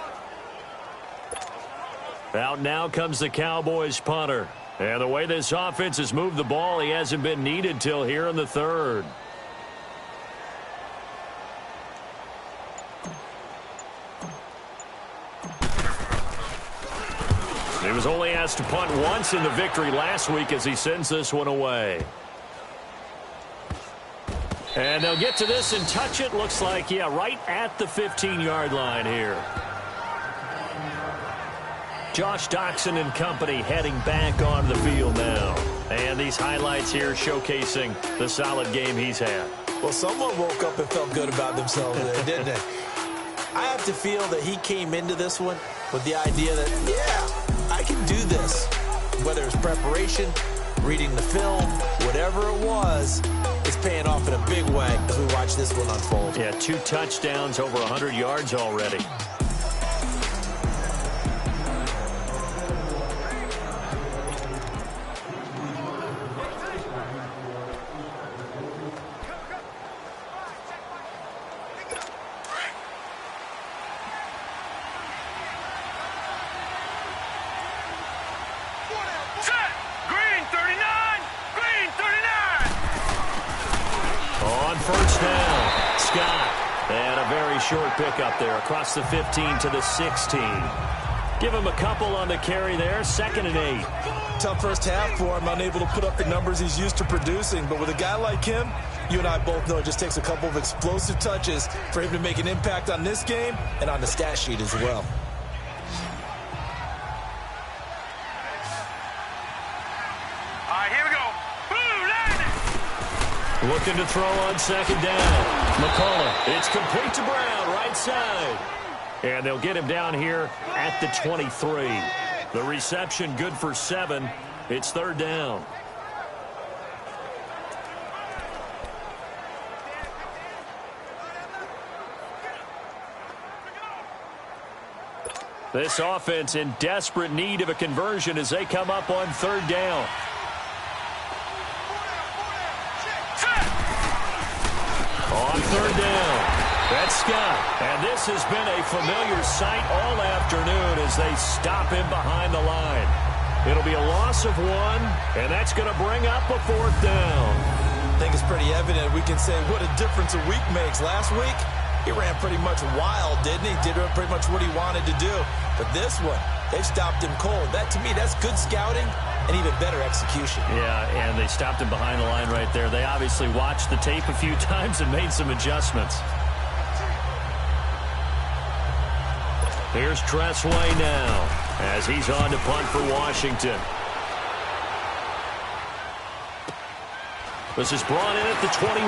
Speaker 2: Out now comes the Cowboys punter. And the way this offense has moved the ball, he hasn't been needed till here in the 3rd. He was only asked to punt once in the victory last week as he sends this one away. And they'll get to this and touch it. Looks like, yeah, right at the 15-yard line here. Josh Doxson and company heading back onto the field now. And these highlights here showcasing the solid game he's had.
Speaker 3: Well, someone woke up and felt good about themselves there, didn't they? I have to feel that he came into this one with the idea that, yeah, I can do this. Whether it's preparation, reading the film, whatever it was, it's paying off in a big way as we watch this one unfold.
Speaker 2: Yeah, 2 touchdowns, over 100 yards already. Short pickup there across the 15 to the 16. Give him a couple on the carry there. 2nd and 8.
Speaker 3: Tough first half for him, unable to put up the numbers he's used to producing. But with a guy like him, you and I both know it just takes a couple of explosive touches for him to make an impact on this game and on the stat sheet as well.
Speaker 5: All right, here we go. Boom, landed.
Speaker 2: Looking to throw on 2nd down. McCullough, it's complete to Brown, right side. And they'll get him down here at the 23. The reception good for 7. It's 3rd down. This offense in desperate need of a conversion as they come up on 3rd down. On 3rd down, that's Scott. And this has been a familiar sight all afternoon as they stop him behind the line. It'll be a loss of 1, and that's going to bring up a 4th down.
Speaker 3: I think it's pretty evident. We can say what a difference a week makes. Last week, he ran pretty much wild, didn't he? Did pretty much what he wanted to do. But this one, they've stopped him cold. That, to me, that's good scouting and even better execution.
Speaker 2: Yeah, and they stopped him behind the line right there. They obviously watched the tape a few times and made some adjustments. Here's Tressway now as he's on to punt for Washington. This is brought in at the 21.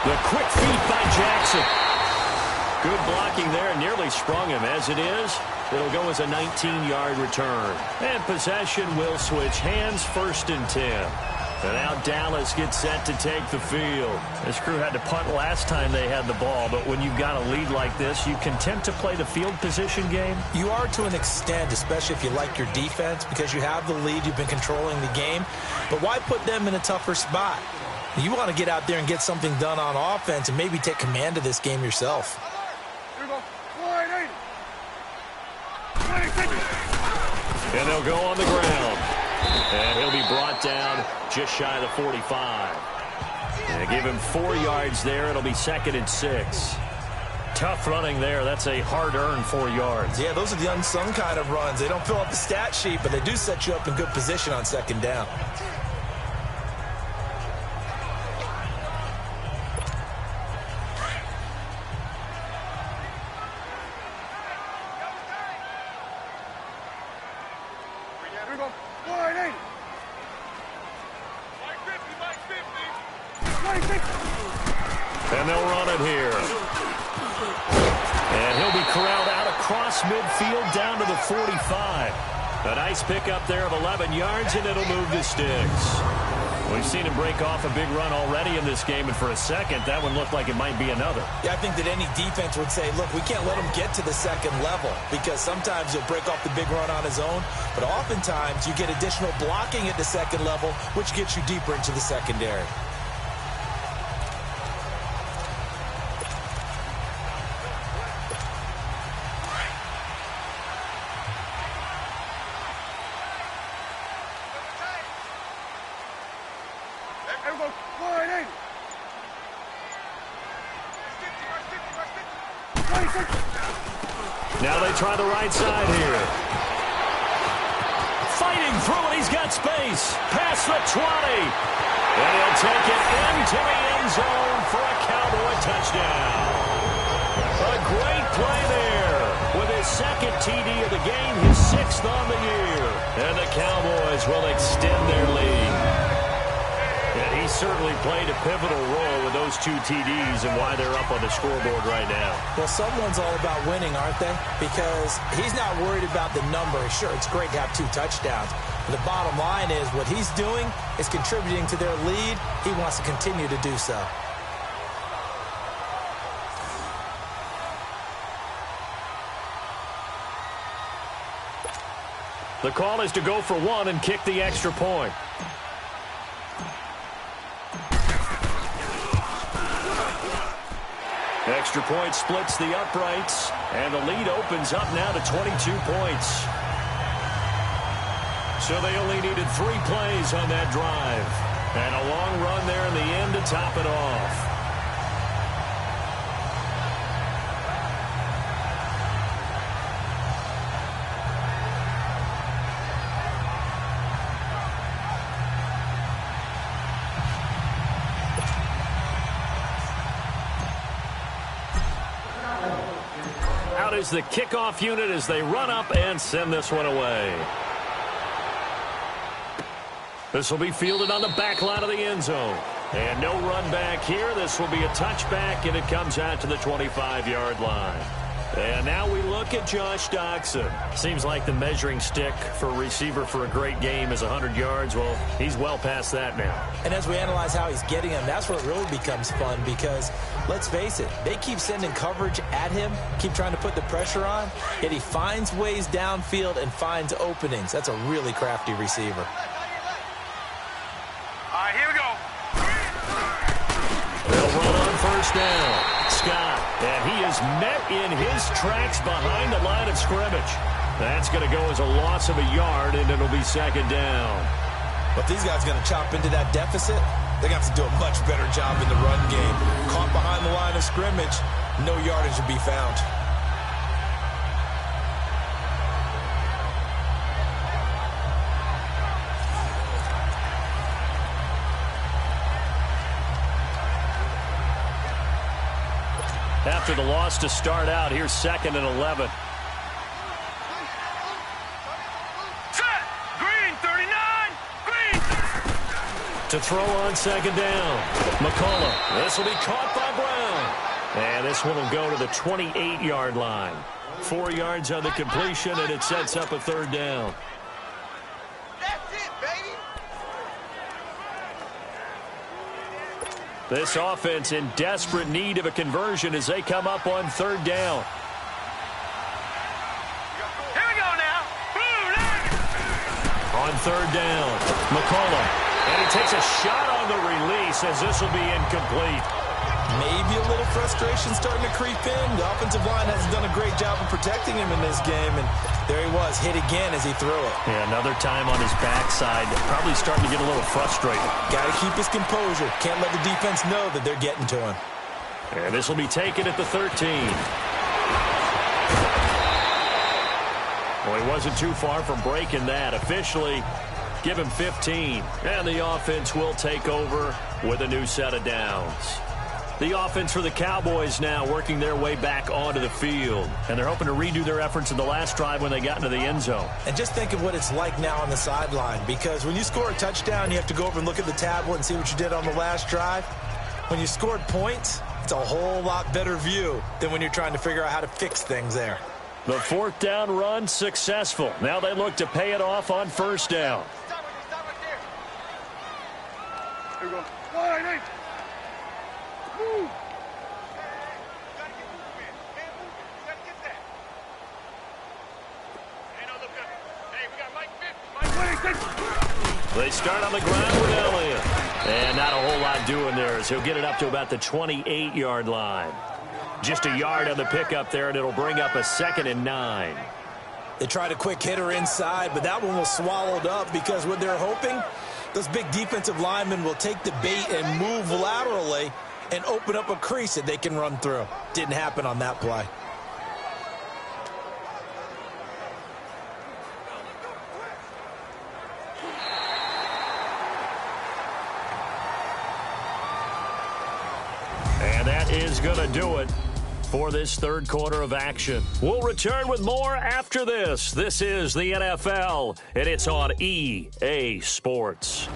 Speaker 2: The quick feet by Jackson. Good blocking there, nearly sprung him. As it is, it'll go as a 19-yard return. And possession will switch hands, 1st and 10. And now Dallas gets set to take the field. This crew had to punt last time they had the ball, but when you've got a lead like this, you content to play the field position game?
Speaker 3: You are to an extent, especially if you like your defense, because you have the lead, you've been controlling the game. But why put them in a tougher spot? You want to get out there and get something done on offense and maybe take command of this game yourself.
Speaker 5: Here we go. 180.
Speaker 2: And they'll go on the ground. And he'll be brought down just shy of the 45. And give him 4 yards there. It'll be 2nd and 6. Tough running there. That's a hard-earned 4 yards.
Speaker 3: Yeah, those are the unsung kind of runs. They don't fill up the stat sheet, but they do set you up in good position on second down.
Speaker 5: Here we go. Wide 80. Mike 50.
Speaker 2: And they'll run it here. And he'll be corralled out across midfield down to the 45. A nice pickup there of 11 yards, and it'll move the sticks. We've seen him break off a big run already in this game, and for a second, that one looked like it might be another.
Speaker 3: Yeah, I think that any defense would say, look, we can't let him get to the second level, because sometimes he'll break off the big run on his own, but oftentimes you get additional blocking at the second level, which gets you deeper into the secondary.
Speaker 5: Here we go. Wide 80. 26.
Speaker 2: Now they try the right side here. Fighting through it, he's got space. Past the 20. And he'll take it into the end zone for a Cowboy touchdown. A great play there with his second TD of the game, his 6th on the year. And the Cowboys will extend their lead. And he certainly played a pivotal role with those 2 TDs and why they're up on the scoreboard right now.
Speaker 3: Well, someone's all about winning, aren't they? Because he's not worried about the number. Sure, it's great to have 2 touchdowns. But the bottom line is what he's doing is contributing to their lead. He wants to continue to do so.
Speaker 2: The call is to go for 1 and kick the extra point. Extra point splits the uprights, and the lead opens up now to 22 points. So they only needed 3 plays on that drive. And a long run there in the end to top it off. Out is the kickoff unit as they run up and send this one away. This will be fielded on the back line of the end zone. And no run back here. This will be a touchback, and it comes out to the 25-yard line. And now we look at Josh Doxson. Seems like the measuring stick for a receiver for a great game is 100 yards. Well, he's well past that now. And
Speaker 3: as we analyze how he's getting them, that's where it really becomes fun because, let's face it, they keep sending coverage at him, keep trying to put the pressure on, yet he finds ways downfield and finds openings. That's a really crafty receiver.
Speaker 5: All right, here we go.
Speaker 2: They'll run on first down. Scott, and he is met in his tracks behind the line of scrimmage. That's going to go as a loss of a yard, and it'll be second down.
Speaker 3: But these guys are going to chop into that deficit. They're going to have to do a much better job in the run game. Caught behind the line of scrimmage, no yardage to be found.
Speaker 2: After the loss to start out, here's 2nd and 11.
Speaker 5: Set! Green, 39! Green!
Speaker 2: To throw on second down. McCullough. This will be caught by Brown. And this one will go to the 28-yard line. 4 yards on the completion, and it sets up a third down.
Speaker 5: That's it, baby!
Speaker 2: This offense in desperate need of a conversion as they come up on third down.
Speaker 5: Here we go now!
Speaker 2: On third down, McCullough. And he takes a shot on the release as this will be incomplete.
Speaker 3: Maybe a little frustration starting to creep in. The offensive line hasn't done a great job of protecting him in this game, and there he was, hit again as he threw it.
Speaker 2: Yeah, another time on his backside, probably starting to get a little frustrated.
Speaker 3: Got to keep his composure. Can't let the defense know that they're getting to him.
Speaker 2: And this will be taken at the 13. Well, he wasn't too far from breaking that. Officially, give him 15. And the offense will take over with a new set of downs. The offense for the Cowboys now working their way back onto the field. And they're hoping to redo their efforts in the last drive when they got into the end zone.
Speaker 3: And just think of what it's like now on the sideline. Because when you score a touchdown, you have to go over and look at the tablet and see what you did on the last drive. When you scored points, it's a whole lot better view than when you're trying to figure out how to fix things there.
Speaker 2: The fourth down run successful. Now they look to pay it off on first down.
Speaker 5: Stop right there. Here we go. Wide eight. Move.
Speaker 2: They start on the ground with Elliott. And not a whole lot doing there as he'll get it up to about the 28-yard line. Just a yard on the pickup there, and it'll bring up a 2nd and 9.
Speaker 3: They tried a quick hitter inside, but that one was swallowed up because what they're hoping, those big defensive linemen will take the bait and move laterally and open up a crease that they can run through. Didn't happen on that play.
Speaker 2: And that is going to do it for this third quarter of action. We'll return with more after this. This is the NFL, and it's on EA Sports.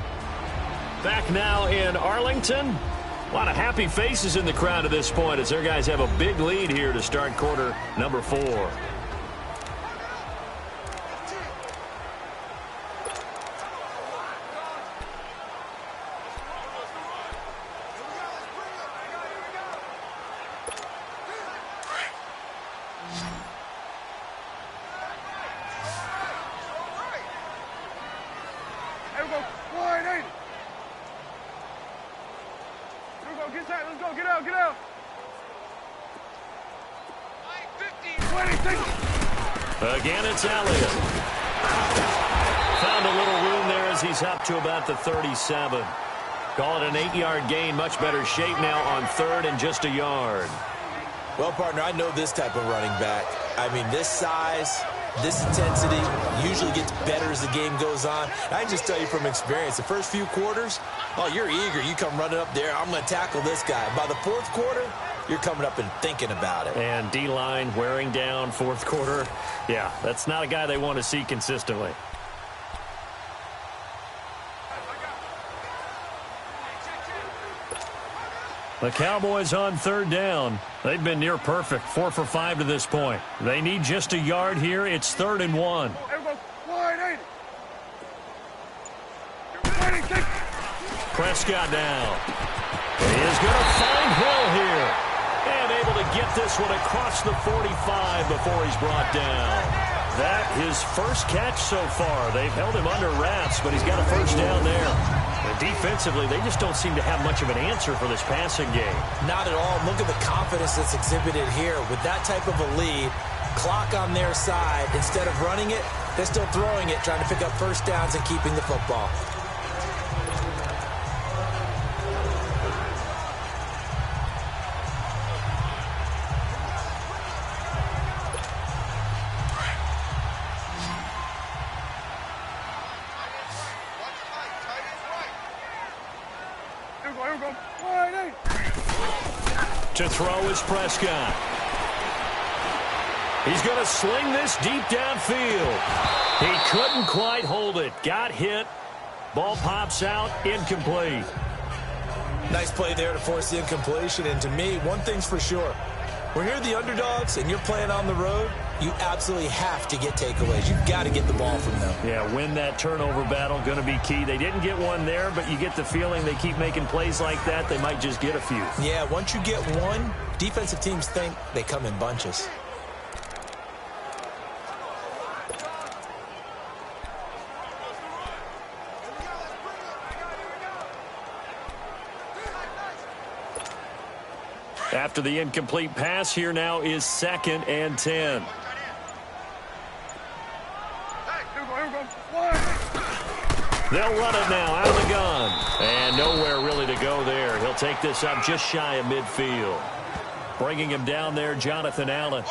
Speaker 2: Back now in Arlington. A lot of happy faces in the crowd at this point as their guys have a big lead here to start quarter number 4. Again, it's Elliott. Found a little room there as he's up to about the 37. Call it an 8-yard gain. Much better shape now on 3rd and just a yard.
Speaker 3: Well, partner, I know this type of running back. I mean, this size, this intensity usually gets better as the game goes on. I can just tell you from experience, the first few quarters, oh, you're eager. You come running up there. I'm going to tackle this guy. By the 4th quarter, you're coming up and thinking about it.
Speaker 2: And D-line wearing down 4th quarter. Yeah, that's not a guy they want to see consistently. The Cowboys on 3rd down. They've been near perfect, 4 for 5 to this point. They need just a yard here. It's 3rd and 1. Prescott down. He is going to find Hill here. And able to get this one across the 45 before he's brought down. That his first catch so far. They've held him under wraps, but he's got a first down there. And defensively, they just don't seem to have much of an answer for this passing game.
Speaker 3: Not at all. Look at the confidence that's exhibited here. With that type of a lead, clock on their side, instead of running it, they're still throwing it, trying to pick up first downs and keeping the football.
Speaker 2: To throw is Prescott. He's going to sling this deep downfield. He couldn't quite hold it. Got hit. Ball pops out. Incomplete.
Speaker 3: Nice play there to force the incompletion. And to me, one thing's for sure. When you're the underdogs and you're playing on the road, you absolutely have to get takeaways. You've got to get the ball from them.
Speaker 2: Yeah, win that turnover battle, going to be key. They didn't get one there, but you get the feeling they keep making plays like that, they might just get a few.
Speaker 3: Yeah, once you get one, defensive teams think they come in bunches.
Speaker 2: After the incomplete pass, here now is 2nd and 10. They'll run it now out of the gun. And nowhere really to go there. He'll take this up just shy of midfield. Bringing him down there, Jonathan Allen.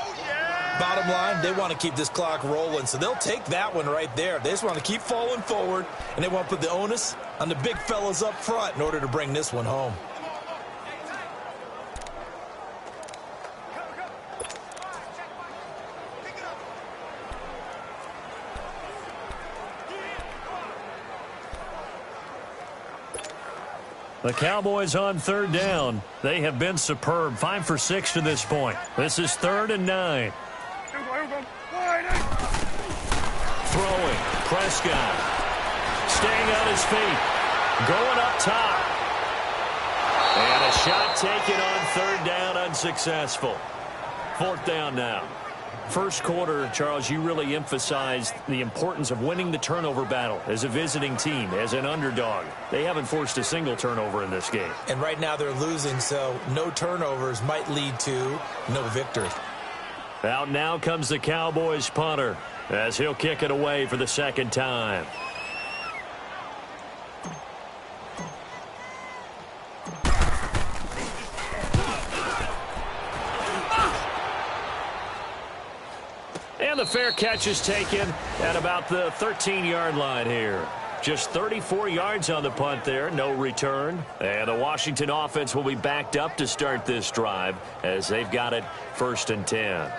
Speaker 3: Bottom line, they want to keep this clock rolling, so they'll take that one right there. They just want to keep falling forward, and they want to put the onus on the big fellas up front in order to bring this one home.
Speaker 2: The Cowboys on third down. They have been superb. 5 for 6 to this point. This is 3rd and 9. Throwing. Prescott. Staying on his feet. Going up top. And a shot taken on 3rd down, unsuccessful. 4th down now. First quarter, Charles, you really emphasized the importance of winning the turnover battle as a visiting team, as an underdog. They haven't forced a single turnover in this game.
Speaker 3: And right now they're losing, so no turnovers might lead to no victory.
Speaker 2: Out now comes the Cowboys punter as he'll kick it away for the 2nd time. And the fair catch is taken at about the 13-yard line here. Just 34 yards on the punt there, no return. And the Washington offense will be backed up to start this drive as they've got it 1st and 10.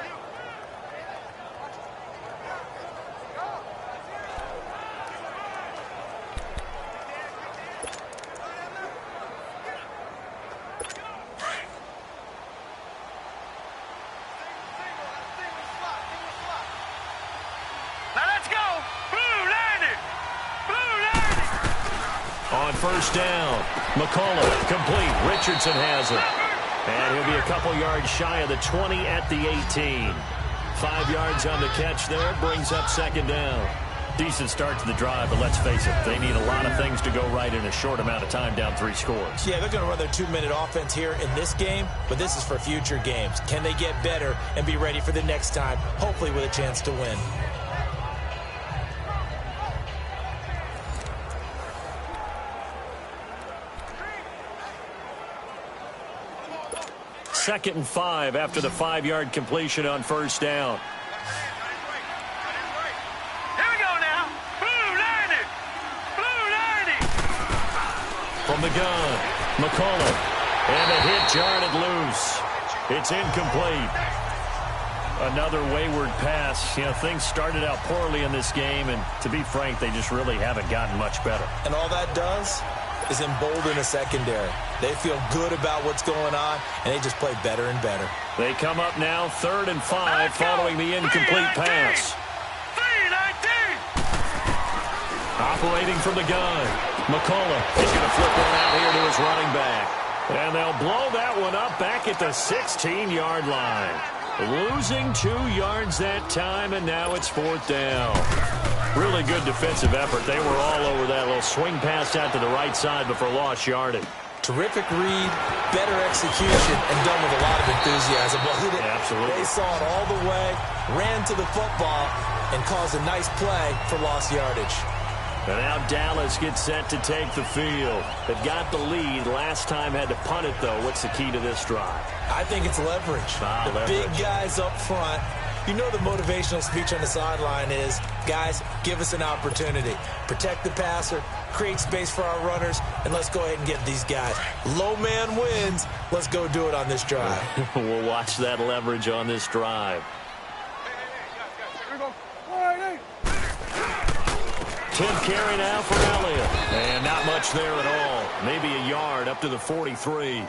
Speaker 2: On 1st down, McCullough complete. Richardson has it. And he'll be a couple yards shy of the 20 at the 18. 5 yards on the catch there, brings up 2nd down. Decent start to the drive, but let's face it, they need a lot of things to go right in a short amount of time, down 3 scores.
Speaker 3: Yeah, they're going to run their 2-minute offense here in this game, but this is for future games. Can they get better and be ready for the next time, hopefully with a chance to win?
Speaker 2: 2nd and 5 after the 5-yard completion on 1st down.
Speaker 5: Here we go now. Blue 90. Blue 90.
Speaker 2: From the gun, McCullough. And a hit jarred it loose. It's incomplete. Another wayward pass. You know, things started out poorly in this game, and to be frank, they just really haven't gotten much better.
Speaker 3: And all that does is embolden a secondary. They feel good about what's going on, and they just play better and better.
Speaker 2: They come up now 3rd and 5 following the incomplete pass.
Speaker 5: 319.
Speaker 2: Operating from the gun, McCullough. He's going to flip one out here to his running back. And they'll blow that one up back at the 16-yard line. Losing 2 yards that time, and now it's 4th down. Really good defensive effort. They were all over that little swing pass out to the right side before lost yardage.
Speaker 3: Terrific read, better execution, and done with a lot of enthusiasm.
Speaker 2: Yeah, absolutely.
Speaker 3: They saw it all the way, ran to the football, and caused a nice play for lost yardage.
Speaker 2: And now Dallas gets set to take the field. They've got the lead. Last time had to punt it, though. What's the key to this drive?
Speaker 3: I think it's leverage. Big guys up front. You know the motivational speech on the sideline is, guys, give us an opportunity. Protect the passer, create space for our runners, and let's go ahead and get these guys. Low man wins. Let's go do it on this drive.
Speaker 2: We'll watch that leverage on this drive.
Speaker 5: Here we go. 180.
Speaker 2: 10th carry now for Elliott. And not much there at all. Maybe a yard up to the 43.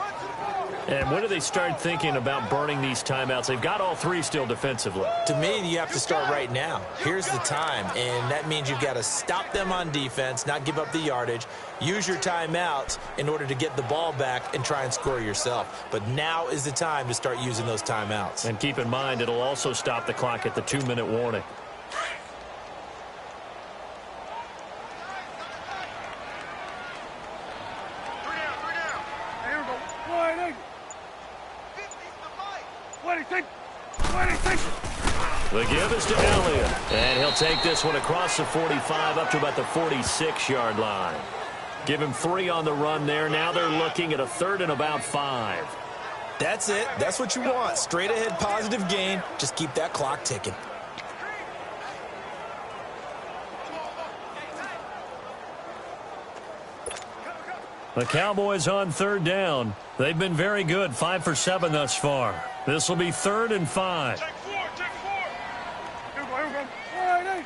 Speaker 2: And when do they start thinking about burning these timeouts? They've got all 3 still defensively.
Speaker 3: To me, you have to start right now. Here's the time, and that means you've got to stop them on defense, not give up the yardage, use your timeouts in order to get the ball back and try and score yourself. But now is the time to start using those timeouts.
Speaker 2: And keep in mind, it'll also stop the clock at the 2-minute warning.
Speaker 5: Here we go. 180. 26. 26.
Speaker 2: The give is to Elliott. And he'll take this one across the 45 up to about the 46-yard line. Give him 3 on the run there. Now they're looking at a 3rd and about 5.
Speaker 3: That's it. That's what you want. Straight ahead positive gain. Just keep that clock ticking.
Speaker 2: The Cowboys on 3rd down. They've been very good, 5 for 7 thus far. This will be 3rd and 5.
Speaker 5: Take 4. Here we go. All right,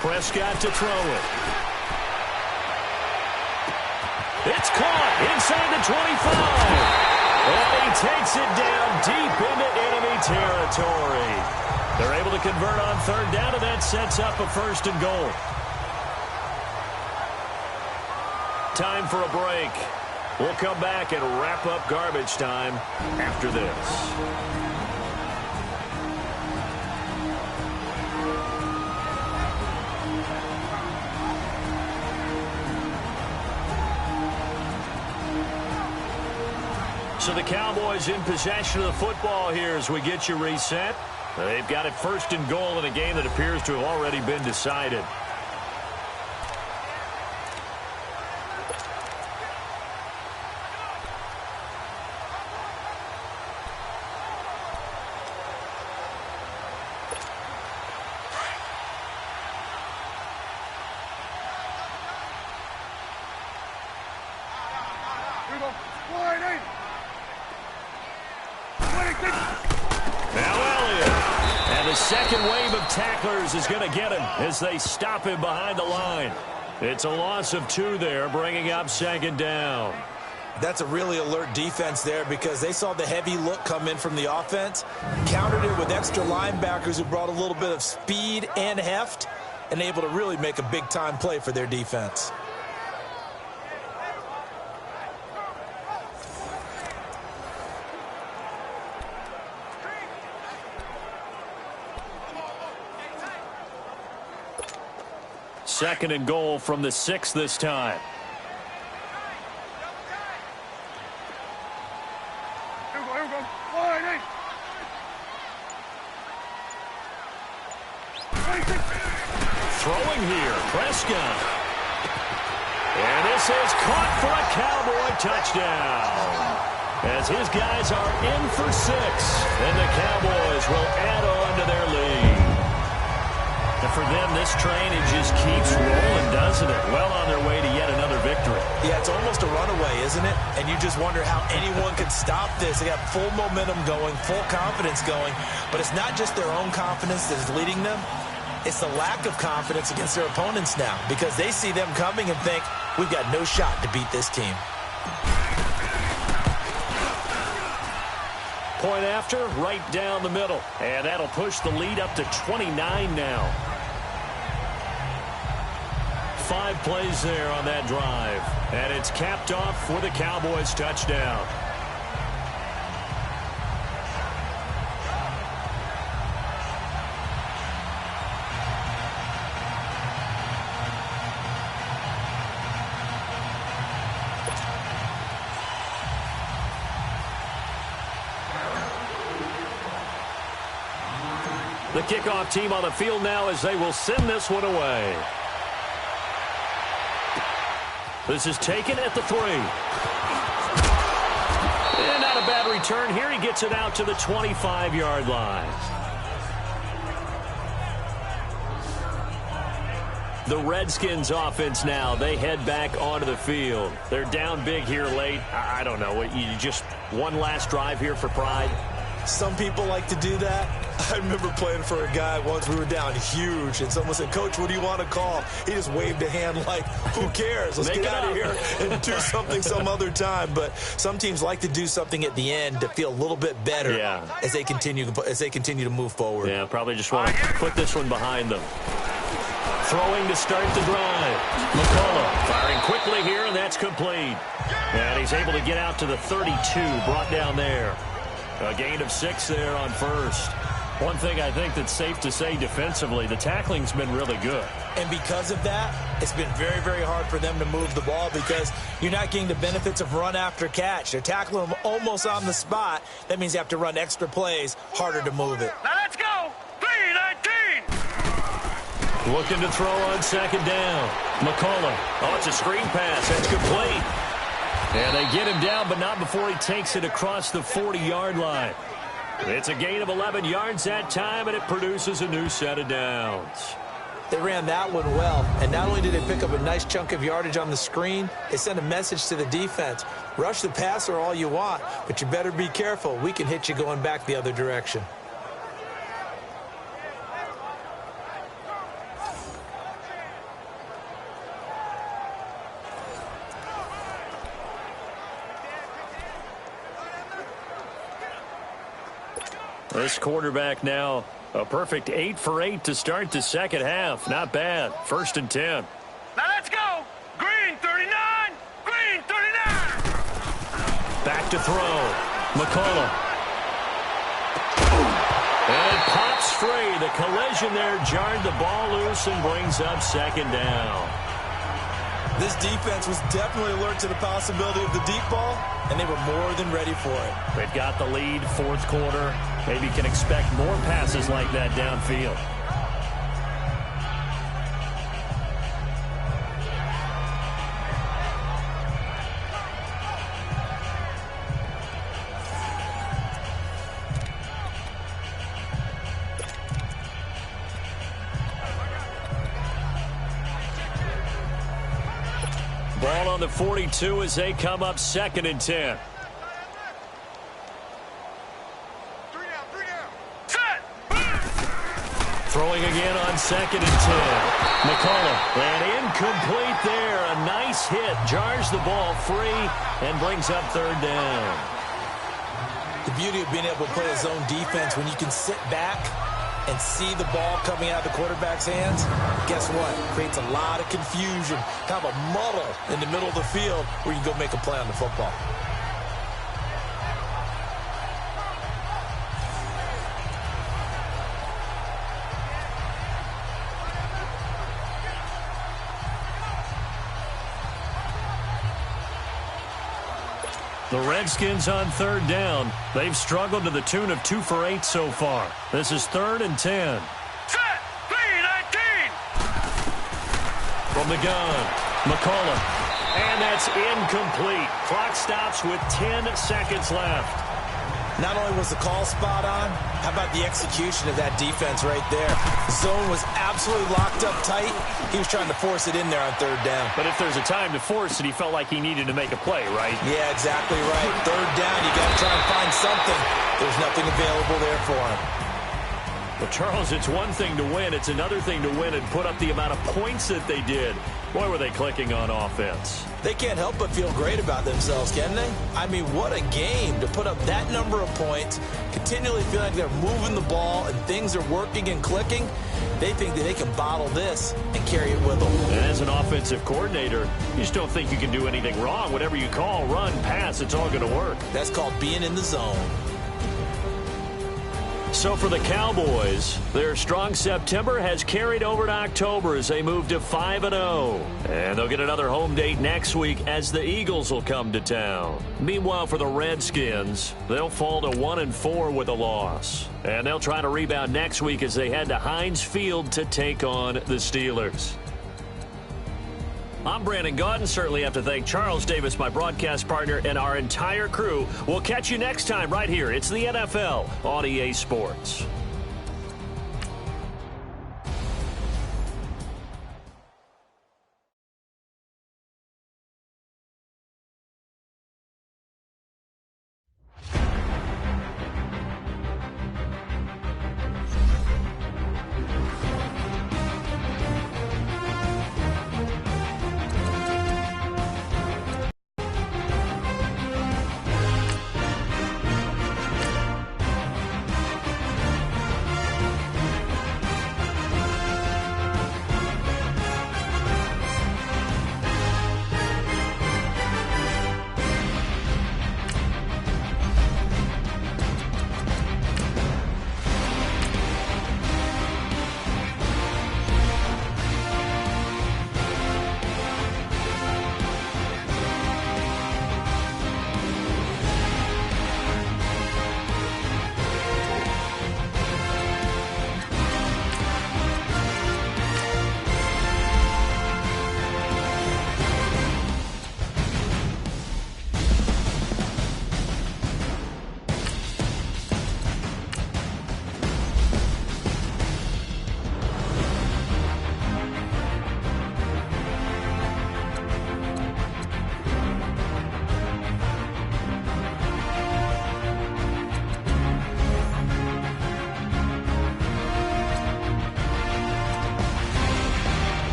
Speaker 2: Prescott to throw it. It's caught inside the 25. And he takes it down deep into enemy territory. They're able to convert on 3rd down, and that sets up a 1st and goal. Time for a break. We'll come back and wrap up garbage time after this. So the Cowboys in possession of the football here as we get you reset. They've got it 1st and goal in a game that appears to have already been decided. Second wave of tacklers is going to get him as they stop him behind the line. It's a loss of 2 there, bringing up 2nd down.
Speaker 3: That's a really alert defense there because they saw the heavy look come in from the offense, countered it with extra linebackers who brought a little bit of speed and heft, and able to really make a big-time play for their defense.
Speaker 2: Second and goal from the 6 this time.
Speaker 5: Here we go. All right,
Speaker 2: Throwing here, Prescott. And this is caught for a Cowboy touchdown. As his guys are in for 6, and the Cowboys will add on to their lead. And for them, this train, it just keeps rolling, doesn't it? Well on their way to yet another victory.
Speaker 3: Yeah, it's almost a runaway, isn't it? And you just wonder how anyone could stop this. They got full momentum going, full confidence going. But it's not just their own confidence that is leading them. It's the lack of confidence against their opponents now because they see them coming and think, we've got no shot to beat this team.
Speaker 2: Point after, right down the middle. And that'll push the lead up to 29 now. 5 plays there on that drive. And it's capped off for the Cowboys touchdown. The kickoff team on the field now as they will send this one away. This is taken at the 3. And not a bad return here. He gets it out to the 25-yard line. The Redskins offense now, they head back onto the field. They're down big here late. I don't know. You just one last drive here for pride?
Speaker 3: Some people like to do that. I remember playing for a guy once. We were down huge, and someone said, Coach, what do you want to call? He just waved a hand like, who cares? Let's get out of here and do something some other time. But some teams like to do something at the end to feel a little bit better as they continue to move forward.
Speaker 2: Yeah, probably just want to put this one behind them. Throwing to start the drive. McCullough firing quickly here, and that's complete. And he's able to get out to the 32, brought down there. A gain of 6 there on first. One thing I think that's safe to say defensively, the tackling's been really good.
Speaker 3: And because of that, it's been very, very hard for them to move the ball because you're not getting the benefits of run after catch. They're tackling them almost on the spot. That means you have to run extra plays, harder to move it.
Speaker 5: Now let's go. 3-19.
Speaker 2: Looking to throw on second down. McCullough. Oh, it's a screen pass. That's complete. And they get him down, but not before he takes it across the 40-yard line. It's a gain of 11 yards that time, and it produces a new set of downs.
Speaker 3: They ran that one well, and not only did they pick up a nice chunk of yardage on the screen, they sent a message to the defense. Rush the passer all you want, but you better be careful. We can hit you going back the other direction.
Speaker 2: This quarterback now, a perfect 8 for 8 to start the second half. Not bad. 1st and 10.
Speaker 5: Now let's go. Green 39. Green 39.
Speaker 2: Back to throw. McCullough. And it pops free. The collision there jarred the ball loose and brings up second down.
Speaker 3: This defense was definitely alert to the possibility of the deep ball, and they were more than ready for it.
Speaker 2: They've got the lead, 4th quarter. Maybe can expect more passes like that downfield. Ball on the 42 as they come up 2nd and 10. Throwing again on 2nd and 10. McCullough, and incomplete there. A nice hit, jars the ball free, and brings up 3rd down.
Speaker 3: The beauty of being able to play a zone defense when you can sit back and see the ball coming out of the quarterback's hands, guess what? Creates a lot of confusion, kind of a muddle in the middle of the field where you can go make a play on the football.
Speaker 2: The Redskins on 3rd down. They've struggled to the tune of 2 for 8 so far. This is 3rd and 10.
Speaker 5: Set. 3-19.
Speaker 2: From the gun, McCullough. And that's incomplete. Clock stops with 10 seconds left.
Speaker 3: Not only was the call spot on, how about the execution of that defense right there? The zone was absolutely locked up tight. He was trying to force it in there on 3rd down.
Speaker 2: But if there's a time to force it, he felt like he needed to make a play, right?
Speaker 3: Yeah, exactly right. 3rd down, you got to try and find something. There's nothing available there for him.
Speaker 2: Well, Charles, it's one thing to win. It's another thing to win and put up the amount of points that they did. Boy, were they clicking on offense.
Speaker 3: They can't help but feel great about themselves, can they? I mean, what a game to put up that number of points, continually feel like they're moving the ball and things are working and clicking. They think that they can bottle this and carry it with them.
Speaker 2: And as an offensive coordinator, you just don't think you can do anything wrong. Whatever you call, run, pass, it's all going to work.
Speaker 3: That's called being in the zone.
Speaker 2: So for the Cowboys, their strong September has carried over to October as they move to 5-0. And they'll get another home date next week as the Eagles will come to town. Meanwhile, for the Redskins, they'll fall to 1-4 with a loss. And they'll try to rebound next week as they head to Heinz Field to take on the Steelers. I'm Brandon Gaudin. Certainly have to thank Charles Davis, my broadcast partner, and our entire crew. We'll catch you next time right here. It's the NFL on EA Sports.